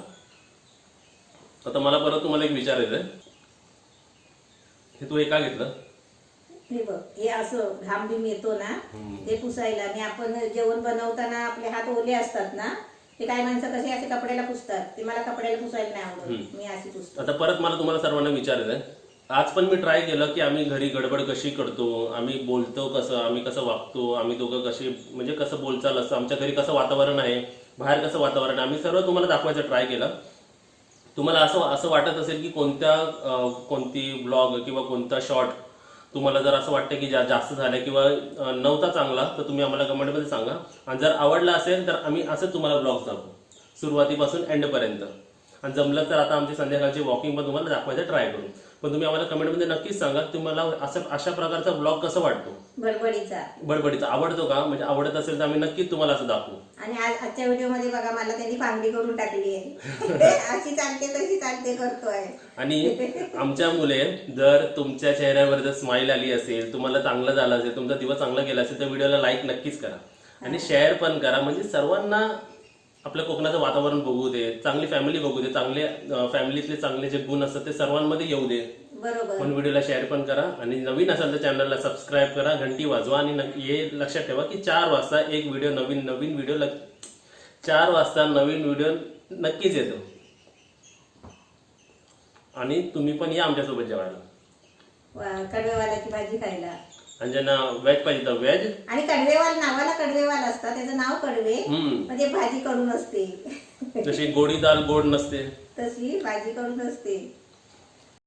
आता मला परत तुम्हाला एक विचारायचं आहे, हे तू हे का घेतलं? हे बघ, हे असं घाम बिम येतो ना, ते पुसायला. आणि आपण जेवण बनवताना आपले हात ओले असतात ना, ते काय माणसं कसे असे कपड्याला पुसतात, ते मला कपड्याला पुसायला नाही आवडत, मी अशी पुसतो. आता परत मला तुम्हाला सर्वांना विचारायचं आहे, आज पण मी ट्राय केलं की आम्ही घरी गडबड कशी करतो, आम्ही बोलतो कसं, आम्ही कसं वागतो, आम्ही दोघं कसे म्हणजे कसं बोलचाल असतं, आमच्या घरी कसं वातावरण आहे, बाहेर कसं वातावरण आहे, आम्ही सर्व तुम्हाला दाखवायचं ट्राय केलं. तुम्हाला असं वाटत असेल की कोणती ब्लॉग किंवा कोणता शॉर्ट तुम्हाला जर असं वाटतं की जास्त झालं किंवा नव्हता चांगला, तर तुम्ही आम्हाला कमेंटमध्ये सांगा. आणि जर आवडला असेल तर आम्ही असं तुम्हाला ब्लॉग्स दाखवू सुरुवातीपासून एंडपर्यंत. आणि जमलं तर आता आमची संध्याकाळची वॉकिंग पण तुम्हाला दाखवायचं ट्राय करू. पण तुम्ही आम्हाला कमेंटमध्ये नक्कीच सांगा तुम्हाला अशा प्रकारचा ब्लॉग कसा वाटतो. बडबडीचा आवडतो का, म्हणजे आवडत असेल तर आम्ही नक्कीच तुम्हाला असं दाखवू. आणि आजच्या व्हिडिओ मध्ये बघा मला त्यांनी बांगडी करून टाकली आहे. अशी चालते तशी चालते करतोय. आणि आमच्या मुले जर तुमच्या चेहऱ्यावर जर स्माइल आली असेल, तुम्हाला चांगलं झालं असेल, तुमचा दिवस चांगला गेला असेल तर व्हिडिओला लाईक नक्कीच करा आणि शेअर पण करा. म्हणजे सर्वांना आपल्या कोकणाचं वातावरण बघू दे, चांगली फॅमिली बघू दे, चांगले फॅमिलीतले चांगले जे गुण असतात ते सर्वांमध्ये येऊ दे. बरोबर. पण व्हिडिओला शेअर पण करा आणि नवीन असेल तर चॅनलला सबस्क्राईब करा, घंटी वाजवा आणि हे लक्षात ठेवा की 4 वाजता एक व्हिडिओ नवीन व्हिडिओ 4 वाजता नवीन व्हिडिओ नक्कीच येतो. आणि तुम्ही पण या आमच्यासोबत जेवायला. कडवेवालाची भाजी खायला. आणि ज्यांना व्हेज पाहिजे तर व्हेज. आणि कडवेवाल नावाला कडवेवाल असतात, त्याचं नाव कडवे, म्हणजे भाजी कडून असते. जशी गोडी दाल गोड नसते तशी भाजी कडून असते.